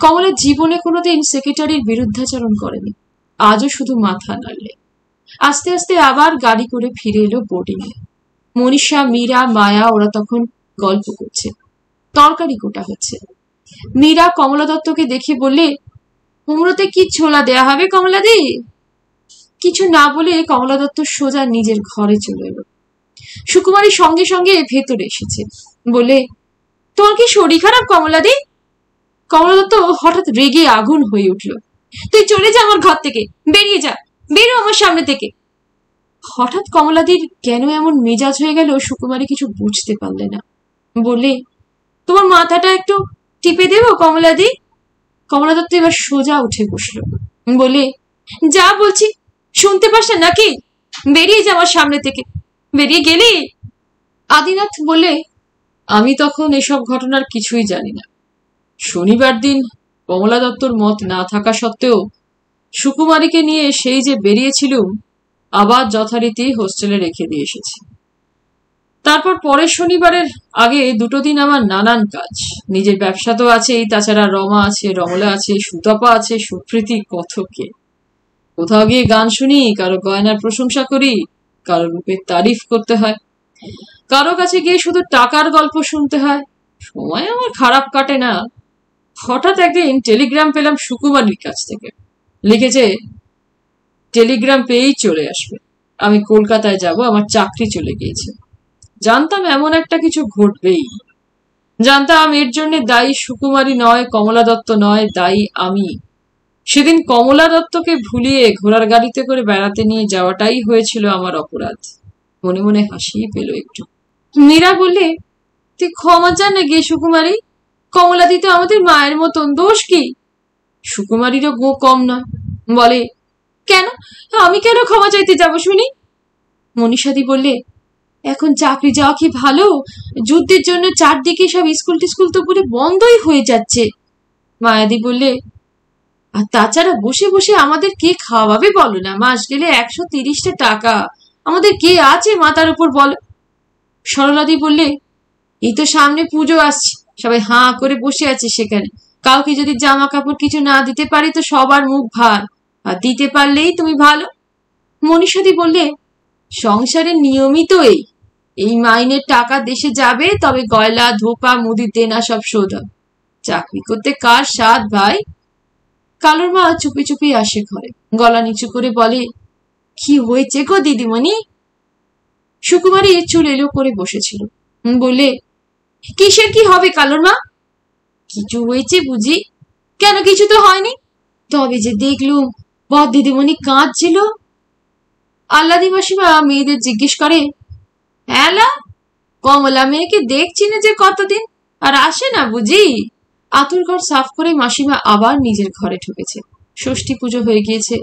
কমলা জীবনে কোনোদিন সেক্রেটারির বিরুদ্ধাচরণ করেনি, আজও শুধু মাথা নাড়লে। আস্তে আস্তে আবার গাড়ি করে ফিরে এলো বোর্ডিং এ। মনীষা, মীরা, মায়া ওরা তখন গল্প করছে, তরকারি কোটা হচ্ছে। মীরা কমলা দত্তকে দেখে বললে, কুমড়োতে কি ছোলা দেয়া হবে কমলাদি? কিছু না বলে কমলা দত্ত সোজা নিজের ঘরে চলে এলো। সুকুমারী সঙ্গে সঙ্গে ভেতরে এসেছে, বলে, তোমার কি শরীর খারাপ কমলাদি? কমলা দত্ত হঠাৎ রেগে আগুন হয়ে উঠল। তুই চলে যা আমার ঘর থেকে, বেরিয়ে যা, বেরো আমার সামনে থেকে। হঠাৎ কমলাদির কেন এমন মেজাজ হয়ে গেল সুকুমারী কিছু বুঝতে পারলে না। বললে, তোমার মাথাটা একটু টিপে দেবো কমলাদি? কমলা দত্ত এবার সোজা উঠে বসলো, বলে, যা বলছি শুনতে পাস না নাকি? বেরিয়ে যা আমার সামনে থেকে। বেরিয়ে গেলি? আদিনাথ বলে, আমি তখন এসব ঘটনার কিছুই জানি না। শনিবার দিন কমলা দত্তর মত না থাকা সত্ত্বেও সুকুমারীকে নিয়ে সেই যে বেরিয়েছিলুম, আবার যথারীতি হোস্টেলে রেখে দিয়ে এসেছি। তারপর পরের শনিবারের আগে 2 দিন আমার নানান কাজ, নিজের ব্যবসা তো আছেই, তাছাড়া রমা আছে, রমলা আছে, সুতপা আছে, সুপ্রীতি, কত কে। কোথাও গিয়ে গান শুনি, কারো গয়নার প্রশংসা করি, কারো রূপের তারিফ করতে হয়, কারো কাছে গিয়ে শুধু টাকার গল্প শুনতে হয়। সময় আমার খারাপ কাটে না। হঠাৎ একদিন টেলিগ্রাম পেলাম সুকুমারীর কাছ থেকে। লিখেছে, টেলিগ্রাম পেয়েই চলে আসবে, আমি কলকাতায় যাব, আমার চাকরি চলে গিয়েছে। জানতাম এমন একটা কিছু ঘটবেই। জানতাম এর জন্য দায়ী সুকুমারী নয়, কমলা দত্ত নয়, দায়ী আমি। সেদিন কমলা দত্তকে ভুলিয়ে ঘোড়ার গাড়িতে করে বেড়াতে নিয়ে যাওয়াটাই হয়েছিল আমার অপরাধ। মনে মনে হাসি পেল একটু। মীরা বললে, তুই ক্ষমা জান গিয়ে সুকুমারী, কমলাদি তো আমাদের মায়ের মতন, দোষ কি? সুকুমারীরও গো কম নয়, বলে, কেন আমি কেন ক্ষমা চাইতে যাব শুনি? মনীষাদি বললে, এখন চাকরি যাওয়া কি ভালো? যুদ্ধের জন্য চারদিকে সব স্কুল টিস্কুল তো পুরো বন্ধই হয়ে যাচ্ছে। মায়াদি বললে, আর তাছাড়া বসে বসে আমাদের কে খাওয়াবে বলো না? মাস গেলে 130টা টাকা, আমাদের কে আছে মাথার উপর বলো? সরলাদি বললে, এই তো সামনে পুজো আসছে, সবাই হাঁ করে বসে আছে সেখানে, কাউকে যদি জামা কাপড় কিছু না দিতে পারি তো সবার মুখ ভার, আর দিতে পারলেই তুমি ভালো। মনীষাদি বললে, সংসারের নিয়মই তো এই মাইনের টাকা দেশে যাবে, তবে গয়লা ধোপা মুদির দেনা সব শোধ হবে। চাকরি করতে কার সাধ ভাই? কালুর মা চুপি চুপি আসে ঘরে, গলা নিচু করে বলে, কি হয়েছে গো দিদিমণি? সুকুমারী চুল এলো করে বসেছিল, বললে, কিসের কি হবে কালুর মা? কিছু হয়েছে বুঝি? কেন কিছু তো হয়নি। তবে যে দেখলুম বদ দিদিমণি কাঁদছিল। আল্লাদি মাসিমা মেয়েদের জিজ্ঞেস করে, হ্যালা কমলা মেয়েকে দেখছি না যে কতদিন, আর আসে না বুঝি? আতুর ঘর সাফ করে মাসিমা আবার নিজের ঘরে ঢুকেছে। ষষ্ঠী পুজো হয়ে গিয়েছে,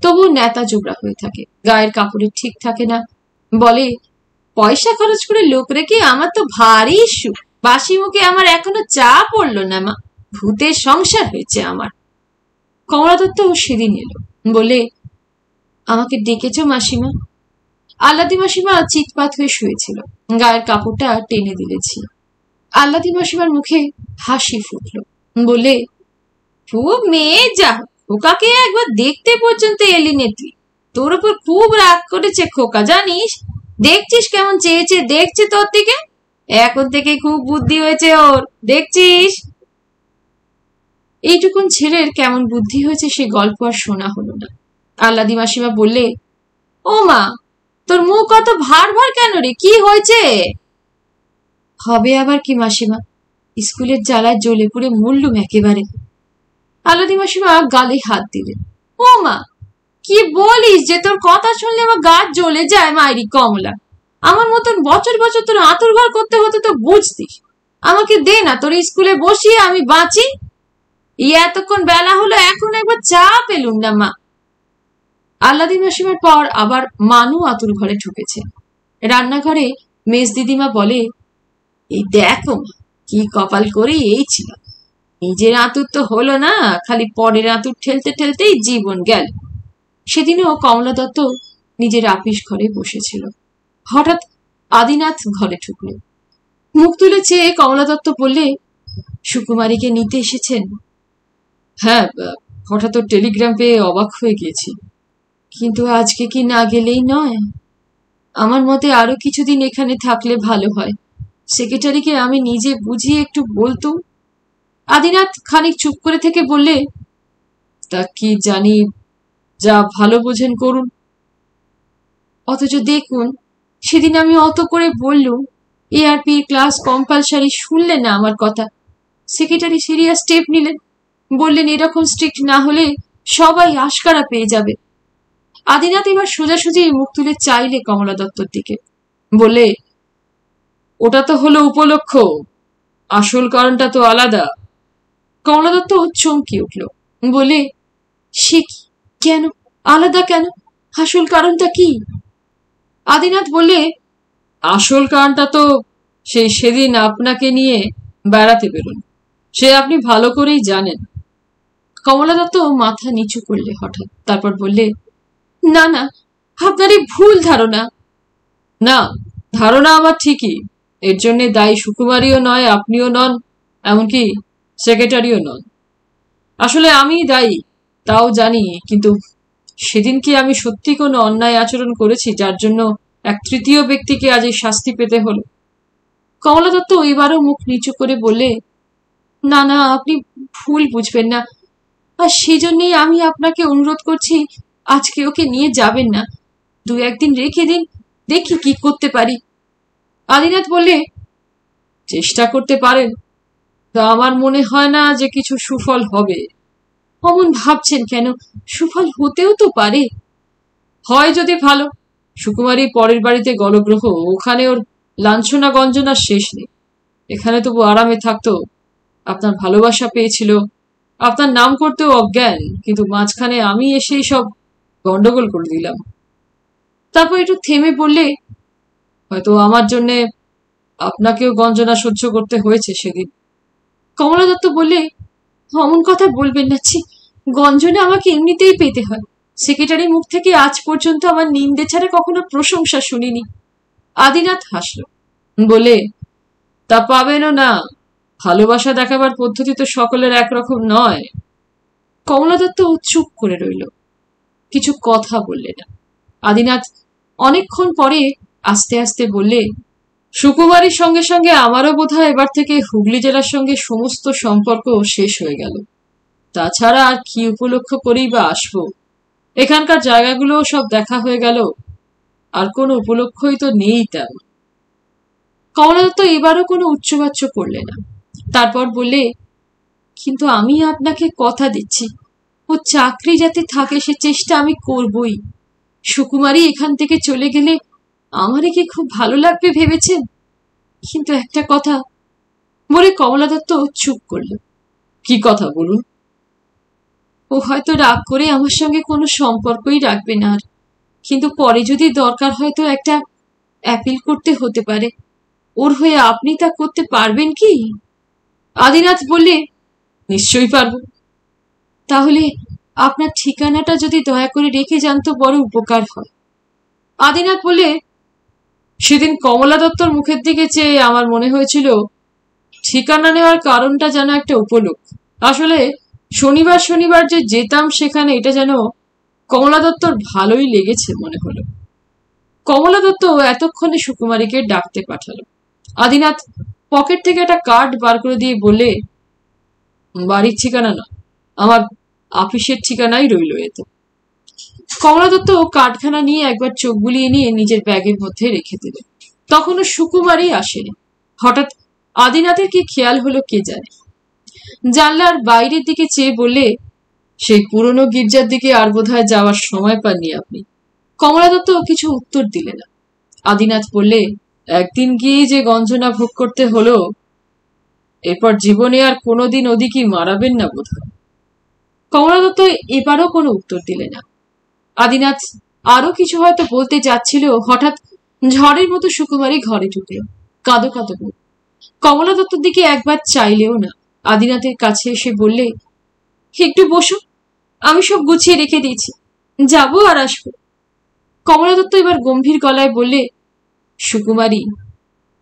তবু নেতা জোবরা হয়ে থাকে, গায়ের কাপড়ে ঠিক থাকে না। বলে, পয়সা খরচ করে লোক রেখে আমার তো ভারী সুখ, বাসি মুখে আমার এখনো চা পড়লো না মা, ভূতের সংসার হয়েছে আমার। কমলা দত্ত সেদিন এলো, বলে, আমাকে ডেকেছ মাসিমা? আল্লাদি মাসিমা চিৎপাত হয়ে শুয়েছিল, গায়ের কাপড়টা টেনে দিলেছি। আল্লাদি মাসিমার মুখে হাসি ফুটল, বলে, খুব মেয়ে যা, খোকাকে একবার দেখতে পর্যন্ত এলি নে তুই, তোর উপর খুব রাগ করেছে খোকা জানিস, দেখছিস কেমন চেয়ে চেয়ে দেখছে তোর দিকে, এখন থেকে খুব বুদ্ধি হয়েছে ওর, দেখছিস? এইটুকুন ছেলের কেমন বুদ্ধি হয়েছে সে গল্প আর শোনা হলো না। আল্লাদি মাসিমা বললে, ও মা, তোর মুখ অত ভার ভার কেন রে, কি হয়েছে? হবে আবার কি মাসিমা, স্কুলের জ্বালায় জ্বলে পুড়ে মরলুম একেবারে। আল্লাদি মাসিমা গালে হাত দিলেন। ও মা, কি বলিস যে, তোর কথা শুনলে আমার গা জ্বলে যায় মায়েরি কমলা। আমার মতন বছর বছর তোর আতুর ঘর করতে হতো তো বুঝতিস। আমাকে দে না তোর স্কুলে বসিয়ে আমি বাঁচি। এতক্ষণ বেলা হলো, এখন একবার চা পেলুম না মা। আল্লাদি মাসিমার পর আবার মানু আতুর ঘরে ঢুকেছে। রান্নাঘরে মেজ দিদিমা বলে, এই দেখো কি কপাল করে এই ছিল, নিজের আতুর তো হলো না, খালি পরের আতুর ঠেলতে ঠেলতেই জীবন গেল। সেদিনও কমলা দত্ত নিজের আপিস ঘরে বসেছিল। হঠাৎ আদিনাথ ঘরে ঢুকল। মুখ তুলে চেয়ে কমলা দত্ত বললে, সুকুমারীকে নিতে এসেছেন? হ্যাঁ, হঠাৎ টেলিগ্রাম পেয়ে অবাক হয়ে গিয়েছি, কিন্তু আজকে কি না গেলেই নয়? আমার মতে আরো কিছুদিন এখানে থাকলে ভালো হয়। সেক্রেটারিকে আমি নিজে বুঝিয়ে একটু বলতো। আদিনাথ খানিক চুপ করে থেকে বললে, তা কি জানি, যা ভালো বোঝেন করুন। অথচ দেখুন, সেদিন আমি অত করে বললুম, এআরপি ক্লাস কম্পালসারি, শুনলেন না আমার কথা। সেক্রেটারি সিরিয়াস স্টেপ নিলেন, বললেন এরকম স্ট্রিক্ট না হলে সবাই আশকারা পেয়ে যাবে। আদিনাথ এবার সোজাসুজি মুখ তুলে চাইলে কমলা দত্তর দিকে, বলে, ওটা তো হলো উপলক্ষ, আসল কারণটা তো আলাদা। কমলা দত্ত চমকে উঠল, বলে, সে কি, কেন আলাদা, কেন, আসল কারণটা কি? আদিনাথ বললে, আসল কারণটা তো সেই সেদিন আপনাকে নিয়ে বেড়াতে বেরোন, সে আপনি ভালো করেই জানেন। কমলা দত্ত মাথা নিচু করলে হঠাৎ, তারপর বললে, না না, আপনারই ভুল ধারণা। না, ধারণা আমার ঠিকই, এর জন্য দায়ী সুকুমারীও নয়, আপনিও নন, এমনকি সেক্রেটারিও নন। আসলে আমি দায়ী, তাও জানি, কিন্তু সেদিন কি আমি সত্যি কোনো অন্যায় আচরণ করেছি যার জন্য এক তৃতীয় ব্যক্তিকে আজ এই শাস্তি পেতে হলো? কমলা দত্ত এবারও মুখ নিচু করে বলে, না না, আপনি ভুল বুঝবেন না, আর সেজন্যই আমি আপনাকে অনুরোধ করছি, আজকে ওকে নিয়ে যাবেন না, 2-1 দিন রেখে দিন, দেখি কি করতে পারি। আদিনাথ বললে, চেষ্টা করতে পারেন, তা আমার মনে হয় না যে কিছু সুফল হবে। অমন ভাবছেন কেন, সুফল হতেও তো পারে। হয় যদি ভালো, সুকুমারী পরের বাড়িতে গলগ্রহ, ওখানে ওর লাঞ্ছনা গঞ্জনার শেষ নেই। এখানে তবু আরামে থাকতো, আপনার ভালোবাসা পেয়েছিল, আপনার নাম করতেও অজ্ঞান, কিন্তু মাঝখানে আমি এসেই সব গন্ডগোল করে দিলাম। তারপর একটু থেমে বললে, হয়তো আমার জন্যে আপনাকেও গঞ্জনা সহ্য করতে হয়েছে সেদিন। কমলা দত্ত বললে, অমন কথা বলবেন না, ছি, গঞ্জনা আমাকে এমনিতেই পেতে হয়। সেক্রেটারির মুখ থেকে আজ পর্যন্ত আমার নিন্দে ছাড়া কখনো প্রশংসা শুনিনি। আদিনাথ হাসল, বলে, তা পাবেনও না, ভালোবাসা দেখাবার পদ্ধতি তো সকলের একরকম নয়। কমলা দত্ত চুপ করে রইল, কিছু কথা বললে না। আদিনাথ অনেকক্ষণ পরে আস্তে আস্তে বললে, সুকুমারীর সঙ্গে সঙ্গে আমারও বোধহয় এবার থেকে হুগলি জেলার সঙ্গে সমস্ত সম্পর্ক শেষ হয়ে গেল। তাছাড়া আর কি উপলক্ষ করেই বা আসবো, এখানকার জায়গাগুলো সব দেখা হয়ে গেল, আর কোনো উপলক্ষই তো নেই তেমন। কমলা দত্ত এবারও কোনো উচ্চবাচ্য করলে না, তারপর বললে, কিন্তু আমি আপনাকে কথা দিচ্ছি, ও চাকরি যাতে থাকে সে চেষ্টা আমি করবই। সুকুমারী এখান থেকে চলে গেলে আমারে কি খুব ভালো লাগবে ভেবেছেন? কিন্তু একটা কথা বলে কমলা দত্ত চুপ করল। কি কথা বলুন? ও হয়তো রাগ করে আমার সঙ্গে কোনো সম্পর্কই রাখবে না আর, কিন্তু পরে যদি দরকার হয় তো একটা অ্যাপিল করতে হতে পারে, ওর হয়ে আপনি তা করতে পারবেন কি? আদিনাথ বললে, নিশ্চয়ই পারবো। তাহলে আপনার ঠিকানাটা যদি দয়া করে রেখে যান তো বড় উপকার হয়। আদিনাথ বলে, সেদিন কমলা দত্তর মুখের দিকে চেয়ে আমার মনে হয়েছিল ঠিকানা নেওয়ার কারণটা যেন একটা উপলক্ষ। আসলে শনিবার শনিবার যে যেতাম সেখানে, এটা যেন কমলা দত্তর ভালোই লেগেছে মনে হলো। কমলা দত্ত এতক্ষণে সুকুমারীকে ডাকতে পাঠালো। আদিনাথ পকেট থেকে একটা কার্ড বার করে দিয়ে বলে, বাড়ির ঠিকানা না, আমার আপিসের ঠিকানাই রইল এতে। কমলা দত্ত কার্ডখানা নিয়ে একবার চোখ বুলিয়ে নিয়ে নিজের ব্যাগের মধ্যে রেখে দিল। তখনও সুকুমারী আসেনি। হঠাৎ আদিনাথের কি খেয়াল হলো কে জানে, জানলার বাইরের দিকে চেয়ে বললে, সেই পুরনো গির্জার দিকে আর বোধহয় যাওয়ার সময় পাননি আপনি। কমলা দত্ত কিছু উত্তর দিলে না। আদিনাথ বললে, একদিন গিয়ে যে গঞ্জনা ভোগ করতে হলো, এরপর জীবনে আর কোনোদিন ওদিকই মারাবেন না বোধহয়। কমলা দত্ত এবারও কোনো উত্তর দিলে না। আদিনাথ আরো কিছু হয়তো বলতে যাচ্ছিল, হঠাৎ ঝড়ের মতো সুকুমারী ঘরে ঢুকল, কাঁদো কাঁদো মুখ। কমলা দত্তর দিকে একবার চাইলেও না। আদিনাথের কাছে এসে বললে, একটু বসো, আমি সব গুছিয়ে রেখে দিয়েছি, যাবো আর আসবো। কমলা দত্ত এবার গম্ভীর গলায় বললে, সুকুমারী,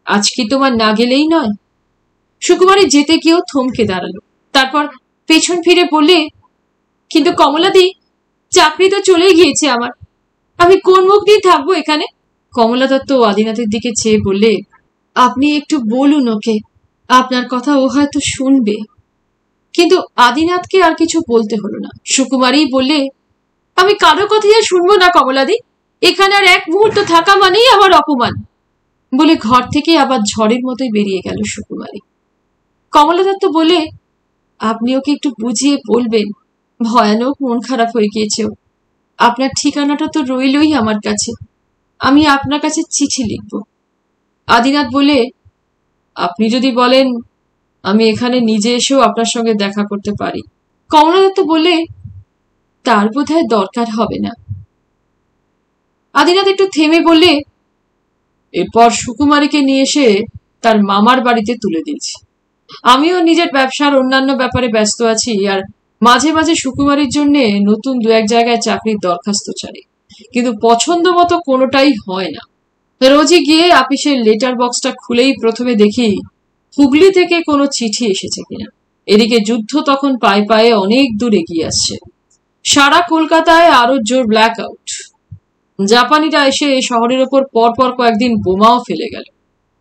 আজ কি তোমার না গেলেই নয়? সুকুমারী যেতে গিয়েও থমকে দাঁড়ালো, তারপর পেছন ফিরে বললে, কিন্তু কমলাদি, চাকরি তো চলে গিয়েছে আমার, আমি কোন মুখ দিয়ে থাকবো এখানে? কমলা দত্ত আদিনাথের দিকে চেয়ে বললে, আপনি একটু বলুন ওকে, আপনার কথা ও হয়তো শুনবে। কিন্তু আদিনাথকে আর কিছু বলতে হলো না। সুকুমারী বললে, আমি কারো কথাই আর শুনবো না কমলাদি, এখানে আর এক মুহূর্ত থাকা মানেই আমার অপমান, বলে ঘর থেকে আবার ঝড়ের মতোই বেরিয়ে গেল সুকুমারী। কমলা দত্ত বলে, আপনি ওকে একটু বুঝিয়ে বলবেন, ভয়ানক মন খারাপ হয়ে গিয়েছে। আপনার ঠিকানাটা তো রইলই আমার কাছে, আমি আপনার কাছে চিঠি লিখব। আদিনাথ বলে, আপনি যদি বলেন আমি এখানে নিজে এসেও আপনার সঙ্গে দেখা করতে পারি। কমলা দত্ত বলে, তার বোধহয় দরকার হবে না। আদিনাথ একটু থেমে বললে, এরপর সুকুমারীকে নিয়ে এসে তার মামার বাড়িতে তুলে দিয়েছি। আমিও নিজের ব্যবসার অন্যান্য ব্যাপারে ব্যস্ত আছি, আর মাঝে মাঝে সুকুমারীর জন্য নতুন দু এক জায়গায় চাকরির দরখাস্ত ছাড়ি, কিন্তু পছন্দ মতো কোনোটাই হয় না। রোজই গিয়ে আপিসের লেটার বক্সটা খুলেই প্রথমে দেখি হুগলি থেকে কোনো চিঠি এসেছে কিনা। এদিকে যুদ্ধ তখন পায়ে পায়ে অনেক দূর এগিয়ে আসছে। সারা কলকাতায় আরো জোর ব্ল্যাক আউট। জাপানিরা এসে শহরের ওপর পরপর কয়েকদিন বোমাও ফেলে গেল।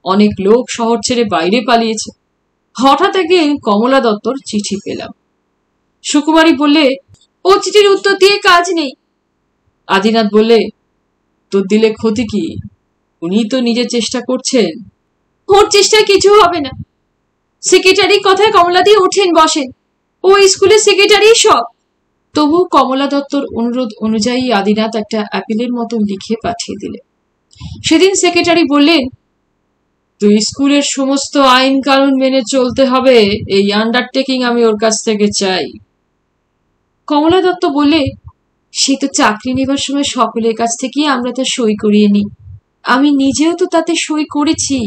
অনেক লোক শহর ছেড়ে বাইরে পালিয়েছে। হঠাৎ একদিন কমলা দত্তর চিঠি পেলাম। সুকুমারী বললে, ও চিঠির উত্তর দিয়ে কাজ নেই। আদিনাথ বললে, উত্তর দিলে ক্ষতি কি? উনি তো নিজের চেষ্টা করছেন। ওর চেষ্টায় কিছু হবে না। সেক্রেটারি কথায় কমলা দিয়ে ওঠেন বসেন, ও স্কুলের সেক্রেটারি সব। তবু কমলা দত্তর অনুরোধ অনুযায়ী আদিনাথ একটা অ্যাপিলের মতো লিখে পাঠিয়ে দিলে। সেদিন সেক্রেটারি বললেন, তুই স্কুলের সমস্ত আইন কানুন মেনে চলতে হবে, এই আন্ডারটেকিং আমি ওর কাছ থেকে চাই। কমলা দত্ত বললে, সে তো চাকরি নেবার সময় সকলের কাছ থেকেই আমরা তা সই করিয়ে নিই, আমি নিজেও তো তাতে সই করেছি।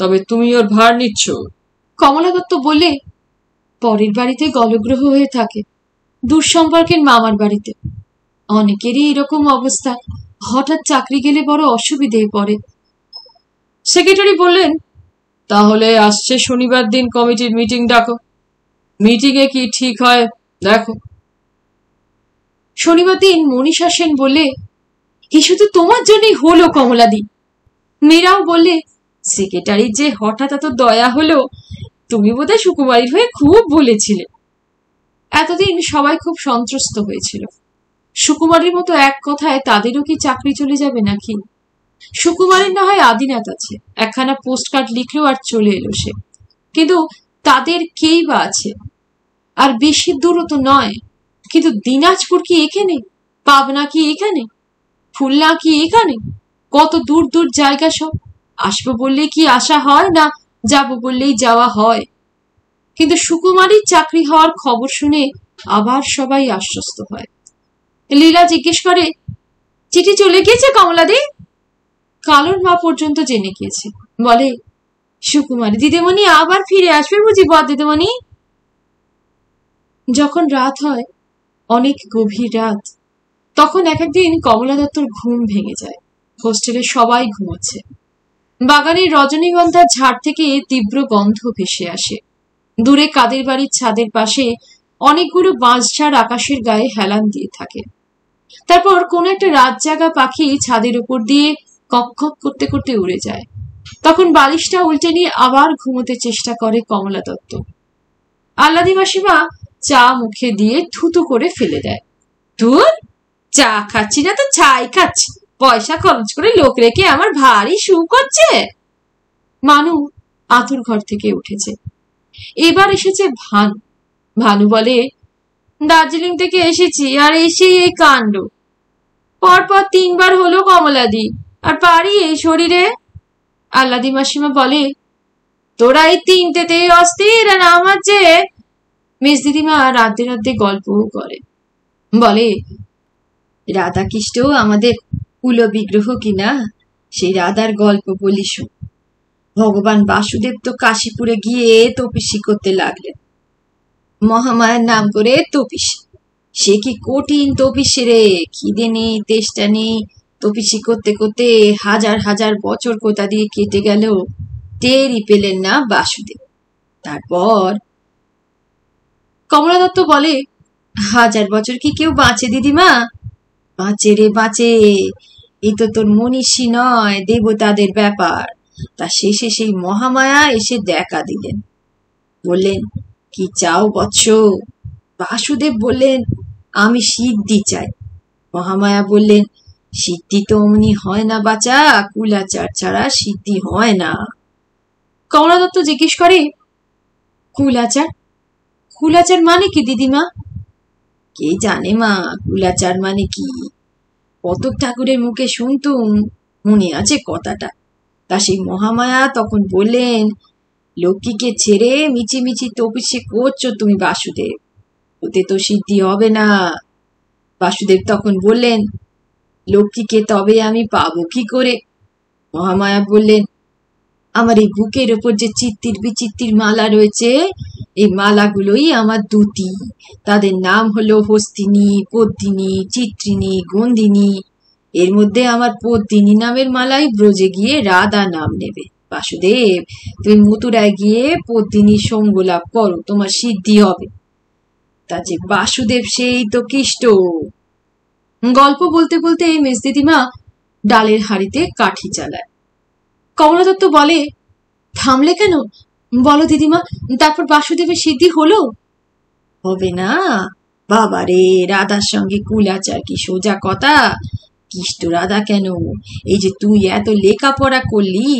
তবে তুমি ওর ভার নিচ্ছ? কমলা দত্ত বললে, পরের বাড়িতে গলগ্রহ হয়ে থাকে, দূর সম্পর্কের মামার বাড়িতে। অনেকেরই এরকম অবস্থা, হঠাৎ চাকরি গেলে বড় অসুবিধে পড়ে। সেক্রেটারি বললেন, তাহলে আসছে শনিবার দিন কমিটির মিটিং ডাকো, মিটিংয়ে কি ঠিক হয় দেখো। শনিবার দিন মনীষা সেন বললে, এ শুধু তোমার জন্যই হলো কমলাদি। মীরাও বললে, সেক্রেটারির যে হঠাৎ এত দয়া হলো, তুমি বোধহয় সুকুমারীর হয়ে খুব বলেছিলে। এতদিন সবাই খুব সন্ত্রস্ত হয়েছিল। সুকুমারীর মতো এক কথায় তাদেরও কি চাকরি চলে যাবে নাকি? সুকুমারীর না হয় আদিনাথ আছে, একখানা পোস্ট কার্ড লিখলো আর চলে এলো সে। কিন্তু তাদের কেই বা আছে? আর বেশি দূরও তো নয়। কিন্তু দিনাজপুর কি এখানে? পাবনা কি এখানে? খুলনা কি এখানে? কত দূর দূর জায়গা সব। আসবো বললেই কি আসা হয়, না যাবো বললেই যাওয়া হয়? কিন্তু সুকুমারীর চাকরি হওয়ার খবর শুনে আবার সবাই আশ্বস্ত হয়। লীলা জিজ্ঞেস করে, চিঠি চলে গিয়েছে কমলাদি? কালোর মা পর্যন্ত জেনে গিয়েছে। বলে, সুকুমারী দিদিমণি আবার ফিরে আসবে বুঝি বদ দিদিমণি? যখন রাত হয়, অনেক গভীর রাত, তখন এক একদিন কমলা দত্তর ঘুম ভেঙে যায়। হোস্টেলে সবাই ঘুমোচ্ছে। বাগানের রজনীগন্ধার ঝাড় থেকে তীব্র গন্ধ ভেসে আসে। দূরে কাদের বাড়ির ছাদের পাশে অনেকগুলো বাঁশঝাড় আকাশের গায়ে হেলান দিয়ে থাকে। তারপর কোন একটা রাত জাগা পাখি ছাদের উপর দিয়ে কক কক করতে করতে উড়ে যায়। তখন বালিশটা উল্টে নিয়ে আবার ঘুমোতে চেষ্টা করে কমলা দত্ত। আল্লাদি মাসিমা চা মুখে দিয়ে থুতু করে ফেলে দেয়। ধুর, চা খাচ্ছি না তো ছাই খাচ্ছি, পয়সা খরচ করে লোক রেখে আমার ভারী সুখ হচ্ছে। মানু আতুর ঘর থেকে উঠেছে। এবার এসেছে ভানু। ভানু বলে, দার্জিলিং থেকে এসেছি, আর এসে এই কাণ্ড। পরপর 3 বার হলো কমলাদি, আর পারি এই শরীরে? আল্লাদি মাসিমা বলে, তোরা এই 3টেতে অস্থির, আর আমার যে। মেজ দিদিমা রাতে রাতে গল্পও করে। বলে, রাধাকৃষ্ণ আমাদের কুল বিগ্রহ কিনা, সেই রাধার গল্প বলি শোন। ভগবান বাসুদেব তো কাশীপুরে গিয়ে তপস্যি করতে লাগলেন। মহামায়ার নাম করে তপস্যি। সে কি কঠিন তপস্যি রে, খিদে নেই তেষ্টা নেই, তপস্যি করতে করতে হাজার হাজার বছর কোথা দিয়ে কেটে গেল, টেরই পেলেন না বাসুদেব। তারপর কমলা দত্ত বলে, 1000 বছর কি কেউ বাঁচে দিদিমা? বাঁচে রে বাঁচে, এ তো তোর মনীষী নয়, দেবতাদের ব্যাপার। তা শেষে সেই মহামায়া এসে দেখা দিলেন। বললেন, কি চাও বৎস? বাসুদেব বললেন, আমি সিদ্ধি চাই। মহামায়া বললেন, সিদ্ধি তো অমনি হয় না বাছা, কুলাচার ছাড়া সিদ্ধি হয় না। কমলা দত্ত জিজ্ঞেস করে, কুলাচার? কুলাচার মানে কি দিদিমা? কে জানে মা কুলাচার মানে কি? কতক ঠাকুরের মুখে শুনতুম, মনে আছে কথাটা। তা সেই মহামায়া তখন বললেন, লক্ষ্মীকে ছেড়ে মিছিমিছি তপস্যা করছো তুমি বাসুদেব, ওতে তো সিদ্ধি হবে না। বাসুদেব তখন বললেন, লক্ষ্মীকে তবে আমি পাবো কি করে? মহামায়া বললেন, আমার এই বুকের ওপর যে চিত্তির বিচিত্তির মালা রয়েছে, এই মালাগুলোই আমার দুটি। তাদের নাম হলো হস্তিনী, পদ্মিনী, চিত্রিনী, গন্ধিনী। এর মধ্যে আমার পদ্মিনী নামের মালাই ব্রজে গিয়ে রাধা নাম নেবে। বাসুদেব, তুমি মথুরায় গিয়ে পদ্মিনীর সঙ্গ লাভ করো, তোমার সিদ্ধি হবে। তা যে বাসুদেব সেই তো কৃষ্ট। গল্প বলতে বলতে মেজ দিদিমা ডালের হাড়িতে কাঠি চালায়। কমলা দত্ত বলে, থামলে কেন? বলো দিদিমা, তারপর বাসুদেবের সিদ্ধি হলো? হবে না বাবারে, রাধার সঙ্গে কুলাচার কি সোজা কথা? কৃষ্ট রাধা কেন, এই যে তুই এত লেখাপড়া করলি,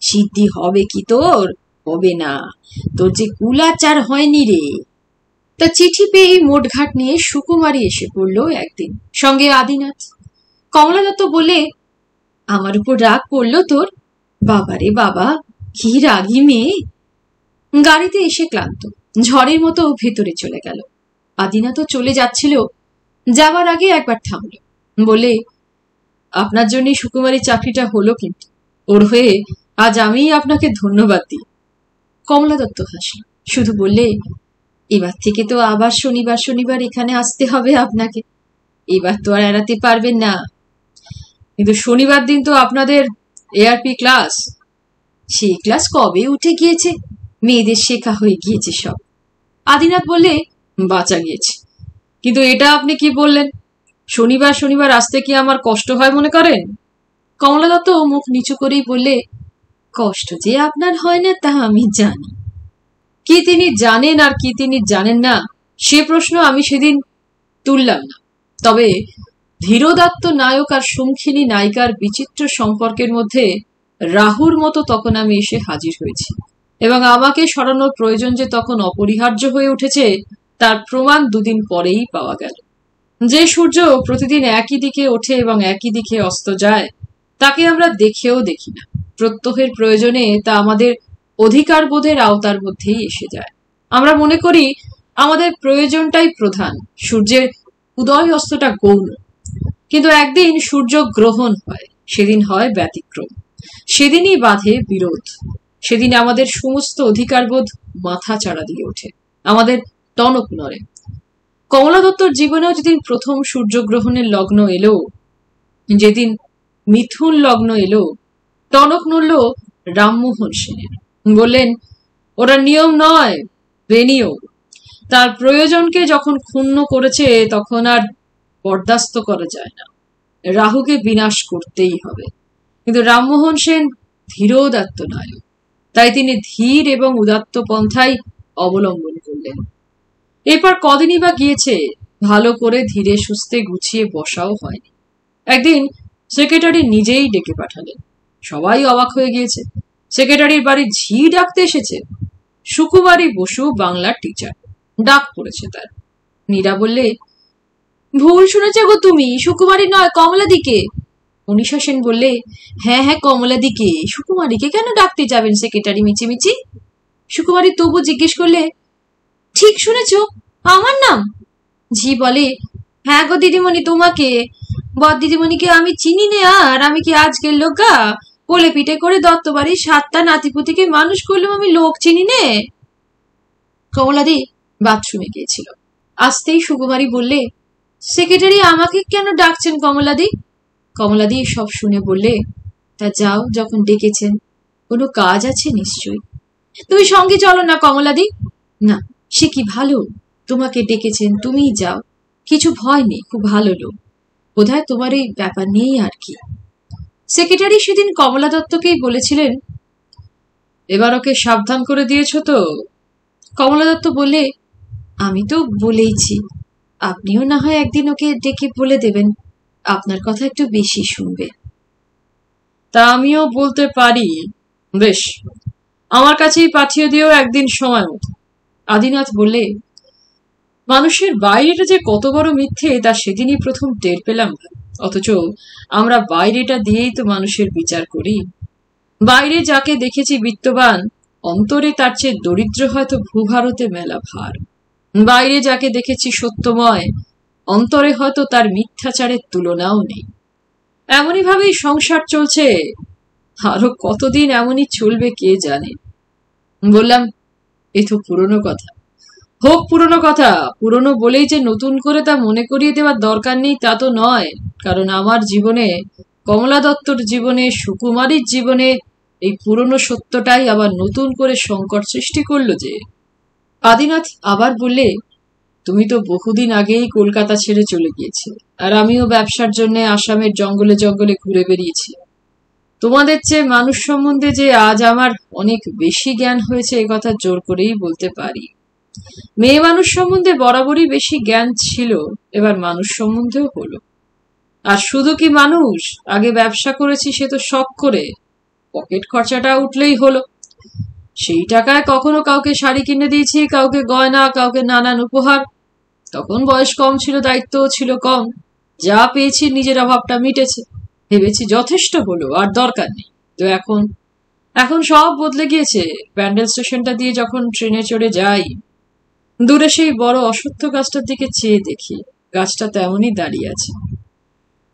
সিদ্ধি হবে কি তোর? হবে না, তোর যে কুলাচার হয়নি রে। তা চিঠি পেয়ে মোটঘাট নিয়ে সুকুমারী এসে পড়লো একদিন, সঙ্গে আদিনাথ। কমলা দত্ত বলে, আমার উপর রাগ করলো তোর? বাবারে বাবা, কি রাগী মেয়ে। গাড়িতে এসে ক্লান্ত, ঝড়ের মতো ভেতরে চলে গেল। আদিনাথও চলে যাচ্ছিল, যাওয়ার আগে একবার থামলো, বলে, আপনার জন্য সুকুমারী চাকরিটা হলো, কিন্তু ওর হয়ে আজ আমি আপনাকে ধন্যবাদ দিই। কমলা দত্ত হাসল, শুধু বললে, এবার থেকে তো আবার শনিবার শনিবার এখানে আসতে হবে আপনাকে। এবার তো আর এড়াতে পারবেন না। কিন্তু শনিবার দিন তো আপনাদের এআরপি ক্লাস। সেই ক্লাস কবে উঠে গিয়েছে, মেয়েদের শেখা হয়ে গিয়েছে সব। আদিনাথ বললে, বাঁচা গিয়েছে। কিন্তু এটা আপনি কি বললেন? শনিবার শনিবার আসতে কি আমার কষ্ট হয় মনে করেন? কমলা দত্ত মুখ নিচু করেই বললে, কষ্ট যে আপনার হয় না তা আমি জানি। কি তিনি জানেন আর কি তিনি জানেন না, সে প্রশ্ন আমি সেদিন তুললাম না। তবে ধীরোদাত্ত নায়ক আর শঙ্খিনী নায়িকার বিচিত্র সম্পর্কের মধ্যে রাহুর মতো তখন আমি এসে হাজির হয়েছি, এবং আমাকে সরানোর প্রয়োজন যে তখন অপরিহার্য হয়ে উঠেছে তার প্রমাণ দুদিন পরেই পাওয়া গেল। যে সূর্য প্রতিদিন একই দিকে ওঠে এবং একই দিকে অস্ত যায়, তাকে আমরা দেখেও দেখি না। প্রত্যহের প্রয়োজনে তা আমাদের অধিকার বোধের আওতার মধ্যেই এসে যায়। আমরা মনে করি আমাদের প্রয়োজনটাই প্রধান, সূর্যের উদয় অস্তটা গৌণ। কিন্তু একদিন সূর্য গ্রহণ হয়, সেদিন হয় ব্যতিক্রম, সেদিনই বাধে বিরোধ। সেদিন আমাদের সমস্ত অধিকারবোধ মাথা চাড়া দিয়ে ওঠে, আমাদের টনক নড়ে। কমলা দত্তর জীবনেও যেদিন প্রথম সূর্যগ্রহণের লগ্ন এলো, যেদিন মিথুন লগ্ন এলো, টনক নড়ল রামমোহন সেনের। বললেন, ওটা নিয়ম নয়, বেনিয়ম। তার প্রয়োজনকে যখন ক্ষুণ্ণ করেছে তখন আর বরদাস্ত করা যায় না, রাহুকে বিনাশ করতেই হবে। কিন্তু রামমোহন সেন ধীরোদাত্ত নায়ক, তাই তিনি ধীর এবং উদাত্ত পন্থাই অবলম্বন করলেন। এরপর কদিনই বা গিয়েছে, ভালো করে ধীরে সুস্থে গুছিয়ে বসাও হয়নি। একদিন সেক্রেটারি নিজেই ডেকে পাঠালেন। সবাই অবাক হয়ে গিয়েছে। সেক্রেটারির বাড়ি ঝি ডাকতে এসেছে। সুকুমারী বসু বাংলার টিচার, ডাক পড়েছে তার। নীরা বললে, ভুল শুনেছে গো তুমি, সুকুমারী নয়, কমলা দিকে। মনীষা সেন বললে, হ্যাঁ হ্যাঁ, কমলা দিকে। সুকুমারীকে কেন ডাকতে যাবেন সেক্রেটারি মিছিমিছি? সুকুমারী তবু জিজ্ঞেস করলে, ঠিক শুনেছ, আমার নাম? ঝি বলে, হ্যাঁ গো দিদিমণি, তোমাকে। বদ দিদিমণিকে আমি চিনি নে, আর আমি কি আজকের লোকা? কোলে পিঠে করে দত্তবাড়ির 7টা নাতিপুতিকে মানুষ করলাম, আমি লোক চিনি নে। কমলাদি বাথরুমে গিয়েছিল। আসতেই সুকুমারী বললে, সেক্রেটারি আমাকে কেন ডাকছেন কমলাদি? কমলাদি সব শুনে বললে, তা যাও, যখন ডেকেছেন কোনো কাজ আছে নিশ্চয়ই। তুমি সঙ্গে চলো না কমলাদি? না, সে কি ভালো, তোমাকে ডেকেছেন, তুমিই যাও, কিছু ভয় নেই, খুব ভালো লোক। বোধহয় তোমার এই ব্যাপার নেই আর কি। সেক্রেটারি সেদিন কমলা দত্তকেই বলেছিলেন, এবার ওকে সাবধান করে দিয়েছ তো? কমলা দত্ত বললে, আমি তো বলেইছি, আপনিও না হয় একদিন ওকে ডেকে বলে দেবেন, আপনার কথা একটু বেশি শুনবে। তা আমিও বলতে পারি। বেশ, আমার কাছেই পাঠিয়ে দিও একদিন সময় মতো। আদিনাথ বললে, মানুষের বাইরেটা যে কত বড় মিথ্যে তা সেদিনই প্রথম টের পেলাম, অথচ আমরা বাইরেটা দিয়েই তো মানুষের বিচার করি। বাইরে যাকে দেখেছি বিত্তবান, অন্তরে তার চেয়ে দরিদ্র হয়তো ভূভারতে মেলা ভার। বাইরে যাকে দেখেছি সত্যময়, অন্তরে হয়তো তার মিথ্যাচারের তুলনাও নেই। এমনই ভাবেই সংসার চলছে, আরো কতদিন এমনই চলবে কে জানে। বললাম, এ তো পুরনো কথা। হোক পুরনো কথা, পুরনো বলেই যে নতুন করে তা মনে করিয়ে দেওয়ার দরকার নেই তা তো নয়, কারণ আমার জীবনে, কমলা দত্তর জীবনে, সুকুমারীর জীবনে এই পুরনো সত্যটাই আবার নতুন করে সংকট সৃষ্টি করলো যে। আদিনাথ আবার বললে, তুমি তো বহুদিন আগেই কলকাতা ছেড়ে চলে গিয়েছি, আর আমিও ব্যবসার জন্য আসামের জঙ্গলে জঙ্গলে ঘুরে বেরিয়েছি। তোমাদের চেয়ে মানুষ সম্বন্ধে যে আজ আমার অনেক বেশি জ্ঞান হয়েছে এ কথা জোর করেই বলতে পারি। মেয়ে মানুষ সম্বন্ধে বরাবরই বেশি জ্ঞান ছিল, এবার মানুষ সম্বন্ধেও হলো। আর শুধু কি মানুষ, আগে ব্যবসা করেছি সে তো শখ করে, পকেট খরচাটা উঠলেই হলো। সেই টাকায় কখনো কাউকে শাড়ি কিনে দিয়েছি, কাউকে গয়না, কাউকে নানান উপহার। তখন বয়স কম ছিল, দায়িত্বও ছিল কম, যা পেয়েছি নিজের অভাবটা মিটেছে, ভেবেছি যথেষ্ট হলো, আর দরকার নেই। তো এখন এখন সব বদলে গিয়েছে। ব্যান্ডেল স্টেশনটা দিয়ে যখন ট্রেনে চড়ে যাই, দূরে সেই বড় অশ্বত্থ গাছটার দিকে চেয়ে দেখি গাছটা তেমনই দাঁড়িয়ে আছে।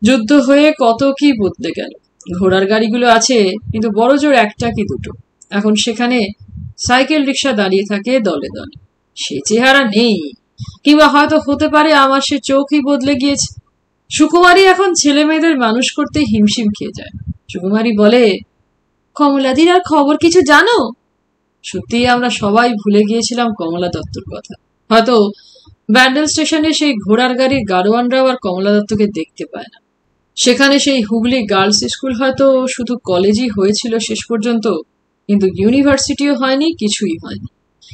যুদ্ধ হয়ে কত কি বদলে গেল। ঘোড়ার গাড়িগুলো আছে, কিন্তু বড় জোর একটা কি দুটো। এখন সেখানে সাইকেল রিক্সা দাঁড়িয়ে থাকে দলে দলে। সে চেহারা নেই, কিংবা হয়তো হতে পারে আমার সে চোখই বদলে গিয়েছে। সুকুমারী এখন ছেলে মেয়েদের মানুষ করতে হিমশিম খেয়ে যায়। সুকুমারী বলে, কমলাদির আর খবর কিছু জানো? সত্যি আমরা সবাই ভুলে গিয়েছিলাম কমলা দত্তর কথা। হয়তো ব্যান্ডেল স্টেশনে সেই ঘোড়ার গাড়ির গাড়োয়ানরাও আর কমলা দত্তকে দেখতে পায় না। সেখানে সেই হুগলি গার্লস স্কুল হয়তো শুধু কলেজই হয়েছিল শেষ পর্যন্ত, কিন্তু ইউনিভার্সিটিও হয়নি, কিছুই হয়নি।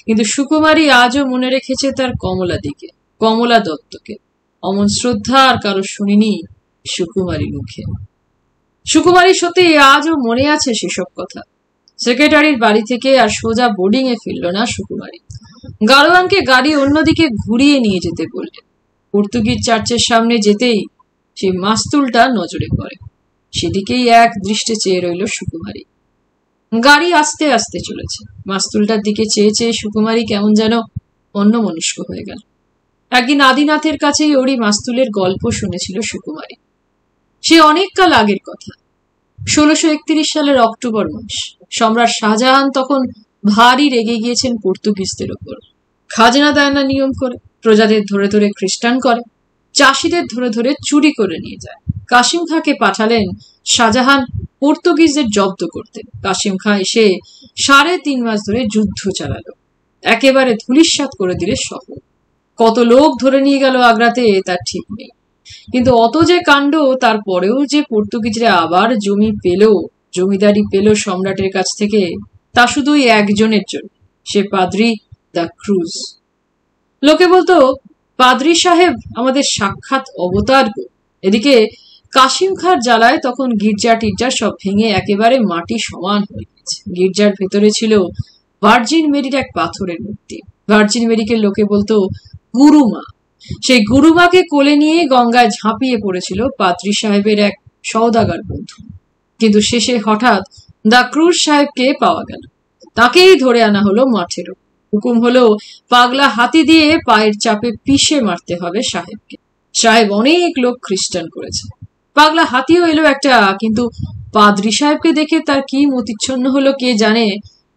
কিন্তু সুকুমারী আজও মনে রেখেছে তার কমলা দিকে, কমলা দত্তকে। অমন শ্রদ্ধা আর কারো শুনিনি সুকুমারীর মুখে। সুকুমারী সত্যি আজও মনে আছে সেসব কথা। সেক্রেটারির বাড়ি থেকে আর সোজা বোর্ডিং এ ফিরল না সুকুমারী। গাড়োয়ানকে গাড়ি অন্যদিকে ঘুরিয়ে নিয়ে যেতে বললেন। পর্তুগিজ চার্চের সামনে যেতেই সেই মাস্তুলটা নজরে পড়ে। সেদিকেই এক দৃষ্টে চেয়ে রইল সুকুমারী। গাড়ি আস্তে আস্তে চলেছে। মাস্তুলটার দিকে চেয়ে চেয়ে সুকুমারী কেমন যেন অন্যমনস্ক হয়ে গেল। একদিন আদিনাথের কাছেই ওরই মাস্তুলের গল্প শুনেছিল সুকুমারী। সে অনেক কাল আগের কথা। 1631 সালের অক্টোবর মাস। সম্রাট শাহজাহান তখন ভারী রেগে গিয়েছেন পর্তুগিজদের ওপর। খাজনা দেয় না নিয়ম করে, প্রজাদের ধরে ধরে খ্রিস্টান করে, চাষিদের ধরে ধরে চুরি করে নিয়ে যায়। কাসিম খাঁকে পাঠালেন শাহজাহান পর্তুগিজদের জব্দ করতে। কাসিম খাঁ এসে 3.5 মাস ধরে যুদ্ধ চালালো, একেবারে ধূলিসাৎ করে দিলে শহর। কত লোক ধরে নিয়ে গেল আগ্রাতে তার ঠিক নেই। কিন্তু অত যে কাণ্ড, তারপরেও যে পর্তুগিজরা আবার জমি পেল, জমিদারি পেল সম্রাটের কাছ থেকে, তা শুধুই একজনের জন্য, সে পাদ্রি দা ক্রুজ। লোকে বলতো, পাদ্রি সাহেব আমাদের সাক্ষাৎ অবতার গো। এদিকে কাসিম খাঁর জ্বালায় তখন গির্জা টির্জা সব ভেঙে একেবারে মাটি সমান হয়ে গেছে। গির্জার ভেতরে ছিল ভার্জিন মেরির এক পাথরের মূর্তি। ভার্জিন মেরিকে লোকে বলতো গুরুমা। সেই গুরুমাকে কোলে নিয়ে গঙ্গায় ঝাঁপিয়ে পড়েছিল পাদ্রি সাহেবের এক সওদাগার বন্ধু। কিন্তু শেষে হঠাৎ দা ক্রুজ সাহেবকে পাওয়া গেল। তাকেই ধরে আনা হলো মাঠেরও। হুকুম হলো পাগলা হাতি দিয়ে পায়ের চাপে পিষে মারতে হবে সাহেবকে। সাহেব অনেক লোক খ্রিস্টান করেছে। পাগলা হাতিও এলো একটা, কিন্তু পাদ্রি সাহেবকে দেখে তার কি মতিচ্ছন্ন হলো কে জানে।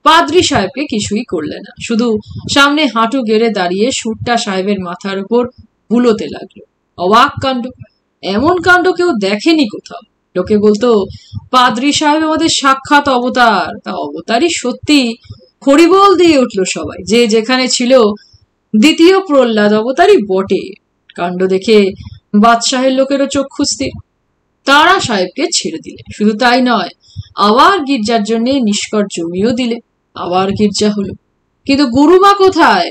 পাদ্রি সাহেবকে কিছুই করলে না, শুধু সামনে হাঁটু গেড়ে দাঁড়িয়ে সুরটা সাহেবের মাথার উপর বুলোতে লাগলো। অবাক কাণ্ড, এমন কাণ্ড কেউ দেখেনি কোথাও। লোকে বলতো, পাদ্রি সাহেব আমাদের সাক্ষাৎ অবতার। তা অবতারই সত্যি। হরিবোল দিয়ে উঠলো সবাই, যে যেখানে ছিল দ্বিতীয় প্রহ্লাদ অবতারই বটে। কাণ্ড দেখে বাদশাহের লোকেরও চক্ষু স্থির। তারা সাহেবকে ছেড়ে দিলে। শুধু তাই নয়, আবার গির্জার জন্য নিষ্কর জমিও দিলে। আবার গির্জা হলো। কিন্তু গুরুমা কোথায়?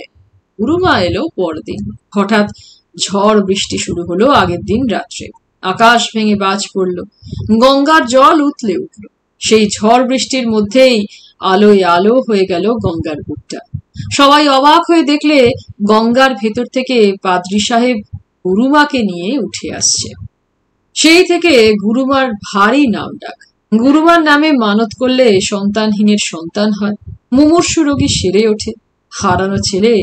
গুরুমা এলো পরদিন। হঠাৎ ঝড় বৃষ্টি শুরু হলো আগের দিন রাত্রে। আকাশ ভেঙে বাজ পড়ল, গঙ্গার জল উতলে উঠল। সেই ঝড় বৃষ্টির মধ্যেই আলোয় আলো হয়ে গেল গঙ্গার বুকটা। সবাই অবাক হয়ে দেখলে গঙ্গার ভেতর থেকে পাদ্রী সাহেব গুরুমাকে নিয়ে উঠে আসছে। সেই থেকে গুরুমার ভারী নাম ডাক। গুরুমার নামে মানত করলে সন্তানহীনের সন্তান হয়, মুমূর্ষু রোগী সেরে ওঠে, হারানো ছেলে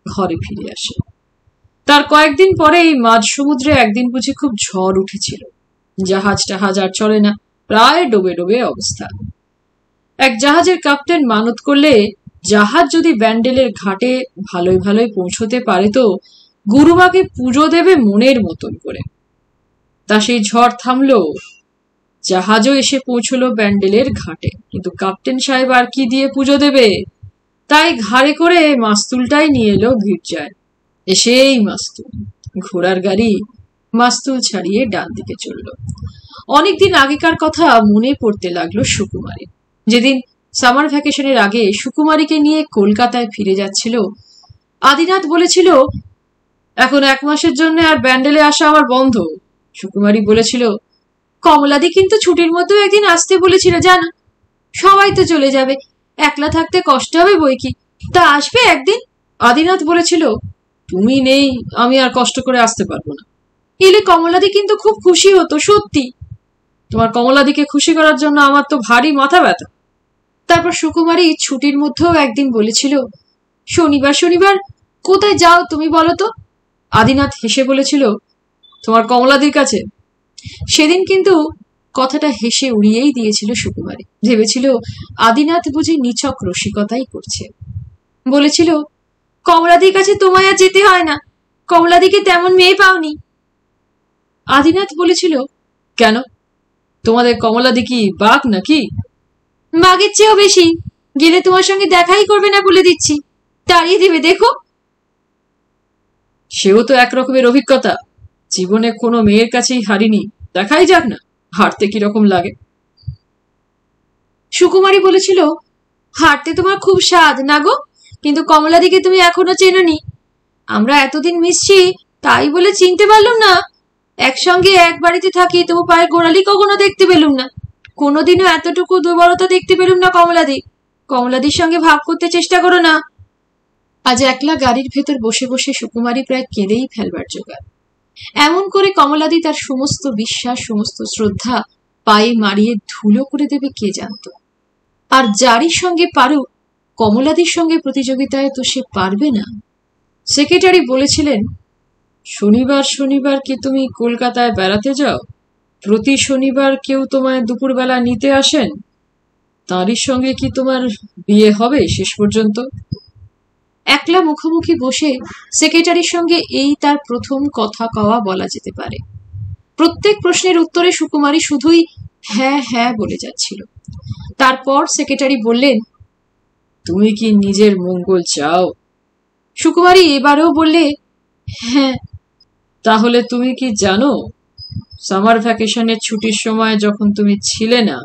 ঘরে ফিরে আসে। তার কয়েকদিন পরেই মাঝ সমুদ্রে একদিন বুঝি খুব ঝড় উঠেছিল। জাহাজ টাহাজ আর চলে না, প্রায় ডোবে ডোবে অবস্থা। এক জাহাজের ক্যাপ্টেন মানত করলে জাহাজ যদি ব্যান্ডেলের ঘাটে ভালোই ভালোই পৌঁছতে পারে তো গুরুমাকে পুজো দেবে মনের মতন করে। তা সেই ঝড় থামলো, জাহাজও এসে পৌঁছলো ব্যান্ডেলের ঘাটে। কিন্তু ক্যাপ্টেন সাহেব আর কি দিয়ে পুজো দেবে? তাই ঘাড়ে করে মাস্তুলটাই নিয়ে এলো গির্জায়। এসেই মাস্তুল, ঘোড়ার গাড়ি মাস্তুল ছাড়িয়ে ডান দিকে চলল। অনেকদিন আগেকার কথা মনে পড়তে লাগলো সুকুমারী। যেদিন সামার ভ্যাকেশনের আগে সুকুমারীকে নিয়ে কলকাতায় ফিরে যাচ্ছিল, আদিনাথ বলেছিল, এখন 1 মাসের জন্য আর ব্যান্ডেলে আসা আমার বন্ধ। সুকুমারী বলেছিল, কমলাদি কিন্তু ছুটির মধ্যেও একদিন আসতে বলেছিল জানো। সবাই তো চলে যাবে, একলা থাকতে কষ্ট হবে বই কি, তা আসবে একদিন। আদিনাথ বলেছিল, তুমি নেই, আমি আর কষ্ট করে আসতে পারবো না। এলে কমলাদি কিন্তু খুব খুশি হতো, সত্যি। তোমার কমলাদিকে খুশি করার জন্য আমার তো ভারী মাথা ব্যথা। তারপর সুকুমারী ছুটির মধ্যেও একদিন বলেছিল, শনিবার শনিবার কোথায় যাও তুমি বলো তো? আদিনাথ হেসে বলেছিল, তোমার কমলাদির কাছে। সেদিন কিন্তু কথাটা হেসে উড়িয়েই দিয়েছিল সুকুমারী। ভেবেছিল আদিনাথ বুঝি নিছক রসিকতাই করছে। বলেছিল, কমলাদির কাছে তোমায় আর যেতে হয় না, কমলাদিকে তেমন মেয়ে পাওনি। আদিনাথ বলেছিল, কেন, তোমাদের কমলাদি কি বাঘ নাকি? বাঘের চেয়েও বেশি, গেলে তোমার সঙ্গে দেখাই করবে না বলে দিচ্ছি, তাড়িয়ে দেবে দেখো। সেও তো একরকমের অভিজ্ঞতা, জীবনে কোনো মেয়ের কাছেই হারিনি, দেখাই যাক না হারতে কিরকম লাগে। সুকুমারী বলেছিল, হারতে তোমার খুব স্বাদ না গো, কিন্তু কমলাদিকে তুমি এখনো চেনোনি। আমরা এতদিন মিশছি তাই বলে চিনতে পারলাম না। একসঙ্গে এক বাড়িতে থাকি, তবু পায়ের গোড়ালি কখনো দেখতে পেলুম না। কোনোদিনও এতটুকু দুর্বলতা দেখতে পেলুম না কমলাদি। কমলাদির সঙ্গে ভাগ করতে চেষ্টা করো না। আজ একলা গাড়ির ভেতর বসে বসে সুকুমারী প্রায় কেঁদেই ফেলবার জোগাড়। এমন করে কমলাদি তার সমস্ত বিশ্বাস, সমস্ত শ্রদ্ধা পায়ে মারিয়ে ধুলো করে দেবে কে জানত। আর যারই সঙ্গে পারুক, কমলাদির সঙ্গে প্রতিযোগিতায় তো সে পারবে না। সেক্রেটারি বলেছিলেন, শনিবার শনিবার কি তুমি কলকাতায় বেড়াতে যাও? প্রতি শনিবার কেউ তোমায় দুপুরবেলা নিতে আসেন? তাঁরই সঙ্গে কি তোমার বিয়ে হবে শেষ পর্যন্ত? একলা মুখোমুখি বসে সেক্রেটারির সঙ্গে এই তার প্রথম কথা কওয়া বলা যেতে পারে। প্রত্যেক প্রশ্নের উত্তরে সুকুমারী শুধুই হ্যাঁ হ্যাঁ বলে যাচ্ছিল। তারপর সেক্রেটারি বললেন, তুমি কি নিজের মঙ্গল চাও? সুকুমারী এবারেও বললে, হ্যাঁ। তাহলে তুমি কি জানো, সামার ভ্যাকেশনের ছুটির সময় যখন তুমি ছিলে না,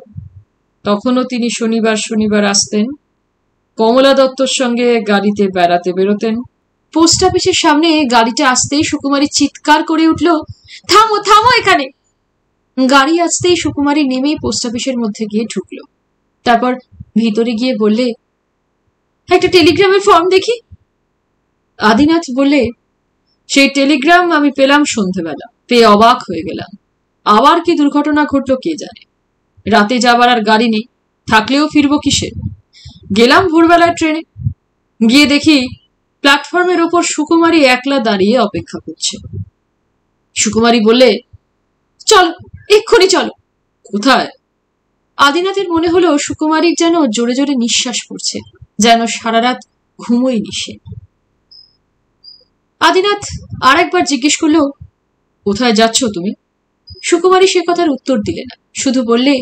তখনও তিনি শনিবার শনিবার আসতেন, কমলা দত্তর সঙ্গে গাড়িতে বেড়াতে বেরোতেন। পোস্ট অফিসের সামনে গাড়িটা আসতেই সুকুমারী চিৎকার করে উঠল, থামো থামো এখানে। গাড়ি আসতেই সুকুমারী নেমে পোস্ট অফিসের মধ্যে গিয়ে ঢুকলো। তারপর ভিতরে গিয়ে বললে, একটা টেলিগ্রামের ফর্ম দেখি। আদিনাথ বললে, সেই টেলিগ্রাম আমি পেলাম সন্ধেবেলা, পেয়ে অবাক হয়ে গেলাম। আবার কি দুর্ঘটনা ঘটলো কে জানে। রাতে যাবার আর গাড়ি নেই, থাকলেও ফিরবো কিসে। গেলাম ভোরবেলার ট্রেনে, গিয়ে দেখি প্ল্যাটফর্মের ওপর সুকুমারী একলা দাঁড়িয়ে অপেক্ষা করছে। সুকুমারী বললে, চলো এক্ষুনি চলো। কোথায়? আদিনাথের মনে হলো সুকুমারীর যেন জোরে জোরে নিঃশ্বাস পড়ছে, যেন সারা রাত ঘুমোয়নি সে। আদিনাথ আর একবার জিজ্ঞেস করলো, কোথায় যাচ্ছ তুমি? সুকুমারী সে কথার উত্তর দিলে না, শুধু বললে,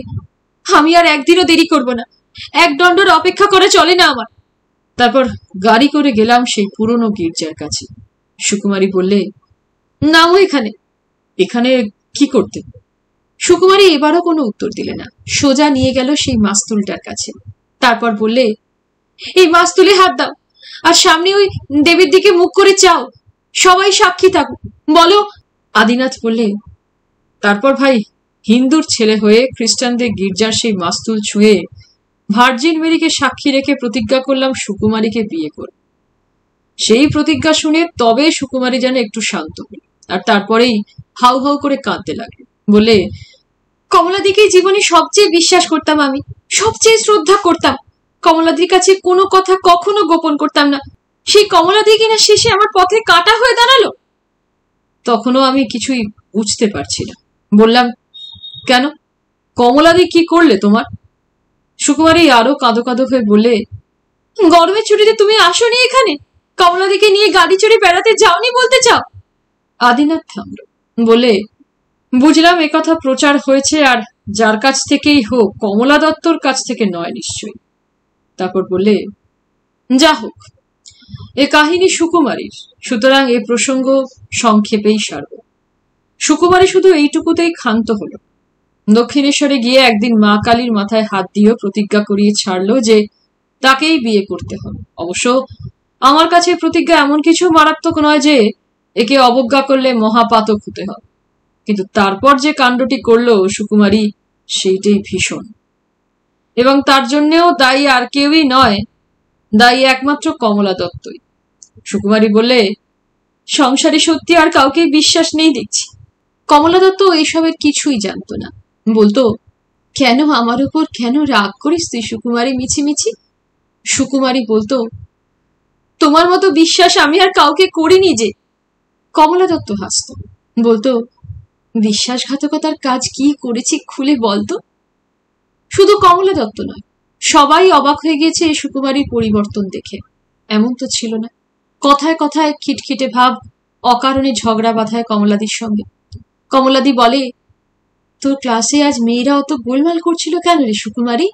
আমি আর একদিনও দেরি করব না, এক দণ্ডর অপেক্ষা করে চলে না আমার। তারপর গাড়ি করে গেলাম সেই পুরনো গির্জার কাছে। সুকুমারী বললে, নামো এখানে। এখানে কি করতে? সুকুমারী এবারও কোনো উত্তর দিলে না, সোজা নিয়ে গেল সেই মাস্তুলটার কাছে। তারপর বললে, এই মাস্তুলে হাত দাও, আর সামনে ওই দেবীর দিকে মুখ করে চাও, সবাই সাক্ষী থাকুক, বলো। আদিনাথ বললে, তারপর ভাই, হিন্দুর ছেলে হয়ে খ্রিস্টানদের গির্জার সেই মাস্তুল ছুঁয়ে ভার্জিন মেরিকে সাক্ষী রেখে প্রতিজ্ঞা করলাম সুকুমারীকে বিয়ে করব। সেই প্রতিজ্ঞা শুনে তবে সুকুমারী যেন একটু শান্ত হল, আর তারপরেই হাউ হাউ করে কাঁদতে লাগলো। বলে, কমলাদিকে জীবনে সবচেয়ে বিশ্বাস করতাম, আমি সবচেয়ে শ্রদ্ধা করতাম। কমলাদির কাছে কোনো কথা কখনো গোপন করতাম না। সেই কমলাদি কিনা শেষে আমার পথে কাঁটা হয়ে দাঁড়ালো। তখনও আমি কিছুই বুঝতে পারছি না। বললাম, কেন, কমলাদি কি করলে তোমার? সুকুমারী আরো কাঁদো কাঁদো হয়ে বলে, গরমের ছুটিতে তুমি আসোনি এখানে? কমলাদিকে নিয়ে গাড়ি চড়ে বেড়াতে যাওনি বলতে চাও? আদিনাথ থামল। বলে, বুঝলাম একথা প্রচার হয়েছে, আর যার কাছ থেকেই হোক, কমলা দত্তর কাছ থেকে নয় নিশ্চয়ই। তারপর বললে, যা হোক, এ কাহিনী সুকুমারীর, সুতরাং এ প্রসঙ্গ সংক্ষেপেই সারব। সুকুমারী শুধু এইটুকুতেই ক্ষান্ত হল। দক্ষিণেশ্বরে গিয়ে একদিন মা কালীর মাথায় হাত দিয়েও প্রতিজ্ঞা করিয়ে ছাড়ল যে তাকেই বিয়ে করতে হবে। অবশ্য আমার কাছে প্রতিজ্ঞা এমন কিছু মারাত্মক নয় যে একে অবজ্ঞা করলে মহাপাতক হতে হবে, কিন্তু তারপর যে কাণ্ডটি করল সুকুমারী, সেইটাই ভীষণ, এবং তার জন্যেও দায়ী আর কেউই নয়, দায়ী একমাত্র কমলা দত্তই। সুকুমারী বললে, সংসারে সত্যি আর কাউকে বিশ্বাস নেই দেখছি। কমলা দত্ত এইসবের কিছুই জানত না। বলতো, কেন আমার উপর কেন রাগ করিস তুই সুকুমারী মিছিমিছি? সুকুমারী বলতো, তোমার মতো বিশ্বাস আমি আর কাউকে করিনি যে। কমলা দত্ত হাসত, বলতো, বিশ্বাসঘাতকতার কাজ কি করেছি খুলে বলতো। শুধু কমলা দত্ত নয়, সবাই অবাক হয়ে গিয়েছে সুকুমারীর পরিবর্তন দেখে। এমন তো ছিল না। কথায় কথায় খিটখিটে ভাব, অকারণে ঝগড়া বাঁধায় কমলাদির সঙ্গে। কমলাদি বলে, তোর ক্লাসে আজ মেয়েরা অত গোলমাল করছিল কেন রে সুকুমারী?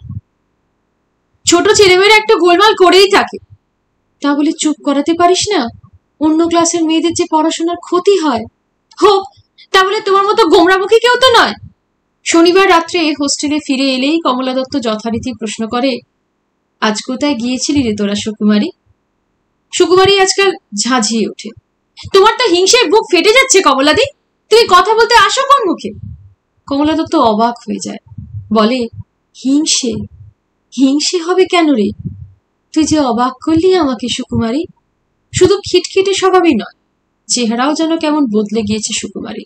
ছোট ছেলেমেয়েরা একটু গোলমাল করেই থাকে, তা বলে চুপ করাতে পারিস না? অন্য ক্লাসের মেয়েদের যে পড়াশোনার ক্ষতি হয়। হোক, তা বলে তোমার মতো গোমরামুখী কেউ তো নয়। শনিবার রাত্রে হোস্টেলে ফিরে এলেই কমলা দত্ত যথারীতি প্রশ্ন করে, আজ কোথায় গিয়েছিলি রে তোরা সুকুমারী? সুকুমারী আজকাল ঝাঁঝিয়ে ওঠে। তোমার তো হিংসায় বুক ফেটে যাচ্ছে কমলাদি, তুমি কথা বলতে আসো কোন মুখে? কমলা দত্ত অবাক হয়ে যায়, বলে, হিংসে? হিংসে হবে কেন রে? তুই যে অবাক করলি আমাকে সুকুমারী। শুধু খিটখিটে স্বভাবই নয়, চেহারাও যেন কেমন বদলে গিয়েছে সুকুমারী।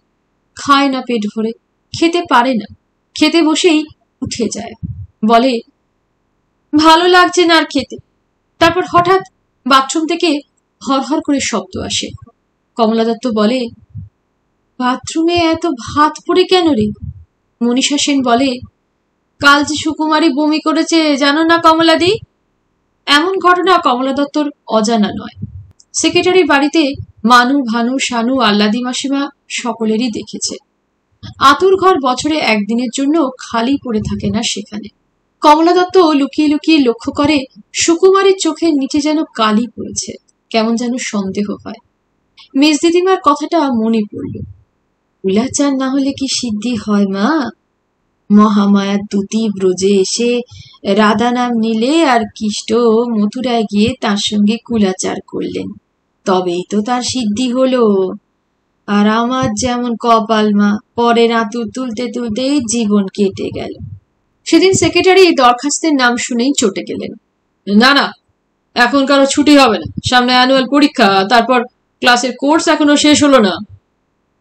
খায় না পেট ভরে, খেতে পারে না, খেতে বসেই উঠে যায়, বলে, ভালো লাগছে না আর খেতে। তারপর হঠাৎ বাথরুম থেকে হরহর করে শব্দ আসে। কমলা দত্ত বলে, বাথরুমে এত ভাত পড়ে কেন রে? মনীষা সেন বলে, কাল যে সুকুমারী বমি করেছে জানো না কমলাদি? এমন ঘটনা কমলা দত্তর অজানা নয়। সেক্রেটারির বাড়িতে মানু, ভানু, শানু, আল্লাদি মাসিমা সকলেরই দেখেছে। আতুর ঘর বছরে একদিনের জন্য খালি পড়ে থাকে না সেখানে। কমলা দত্ত লুকিয়ে লুকিয়ে লক্ষ্য করে সুকুমারীর চোখের নিচে যেন কালি পড়েছে, কেমন যেন সন্দেহ হয়। মেজ দিদিমার কথাটা মনে পড়ল, কুলাচার না হলে কি সিদ্ধি হয় মা? মহামায়ার দুটি ব্রজে এসে রাধা নাম নিলে আর কৃষ্ণ মথুরায় গিয়ে তার সঙ্গে কুলাচার করলেন, তবেই তো তার সিদ্ধি হলো। আর আমার যেমন কপাল মা, পরের আঁতুর তুলতে তুলতেই জীবন কেটে গেল। সেদিন সেক্রেটারি দরখাস্তের নাম শুনেই চটে গেলেন। না না, এখন কারো ছুটি হবে না, সামনে অ্যানুয়াল পরীক্ষা, তারপর ক্লাসের কোর্স এখনো শেষ হলো না।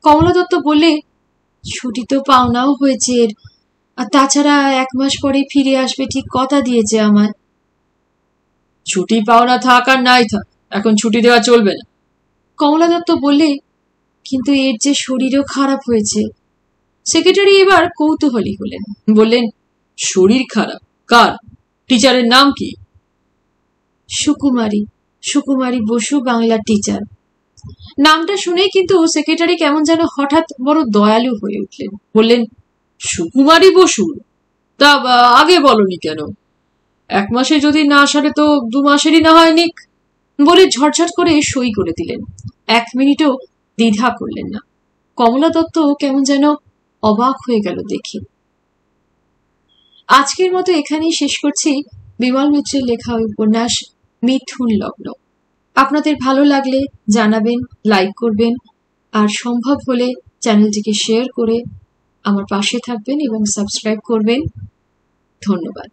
কমলা দত্ত বললে, ছুটি তো পাওনাও হয়েছে, আর তাছাড়া 1 মাস পরে ফিরে আসবে ঠিক কথা দিয়েছে আমায়। ছুটি পাওনা থাক আর নাই থাক, এখন ছুটি দেওয়া চলবে না। কমলা দত্ত বললে, কিন্তু এর যে শরীরও খারাপ হয়েছে। সেক্রেটারি এবার কৌতূহলী হলেন, বললেন, শরীর খারাপ কার? টিচারের নাম কি? সুকুমারী, সুকুমারী বসু, বাংলা টিচার। নামটা শুনেই কিন্তু সেক্রেটারি কেমন যেন হঠাৎ বড় দয়ালু হয়ে উঠলেন। বললেন, সুকুমারী বসু? তা আগে বলনি কেন? 1 মাসে যদি না সারে তো 2 মাসেরই না হয় নিক, বলে ঝটঝট করে সই করে দিলেন। 1 মিনিটও দ্বিধা করলেন না। কমলা দত্ত কেমন যেন অবাক হয়ে গেল দেখে। আজকের মতো এখানেই শেষ করছি বিমল মিত্রের লেখা ওই উপন্যাস মিথুন লগ্ন। আপনাদের ভালো লাগলে জানাবেন, লাইক করবেন, আর সম্ভব হলে চ্যানেলটিকে শেয়ার করে আমার পাশে থাকবেন এবং সাবস্ক্রাইব করবেন। ধন্যবাদ।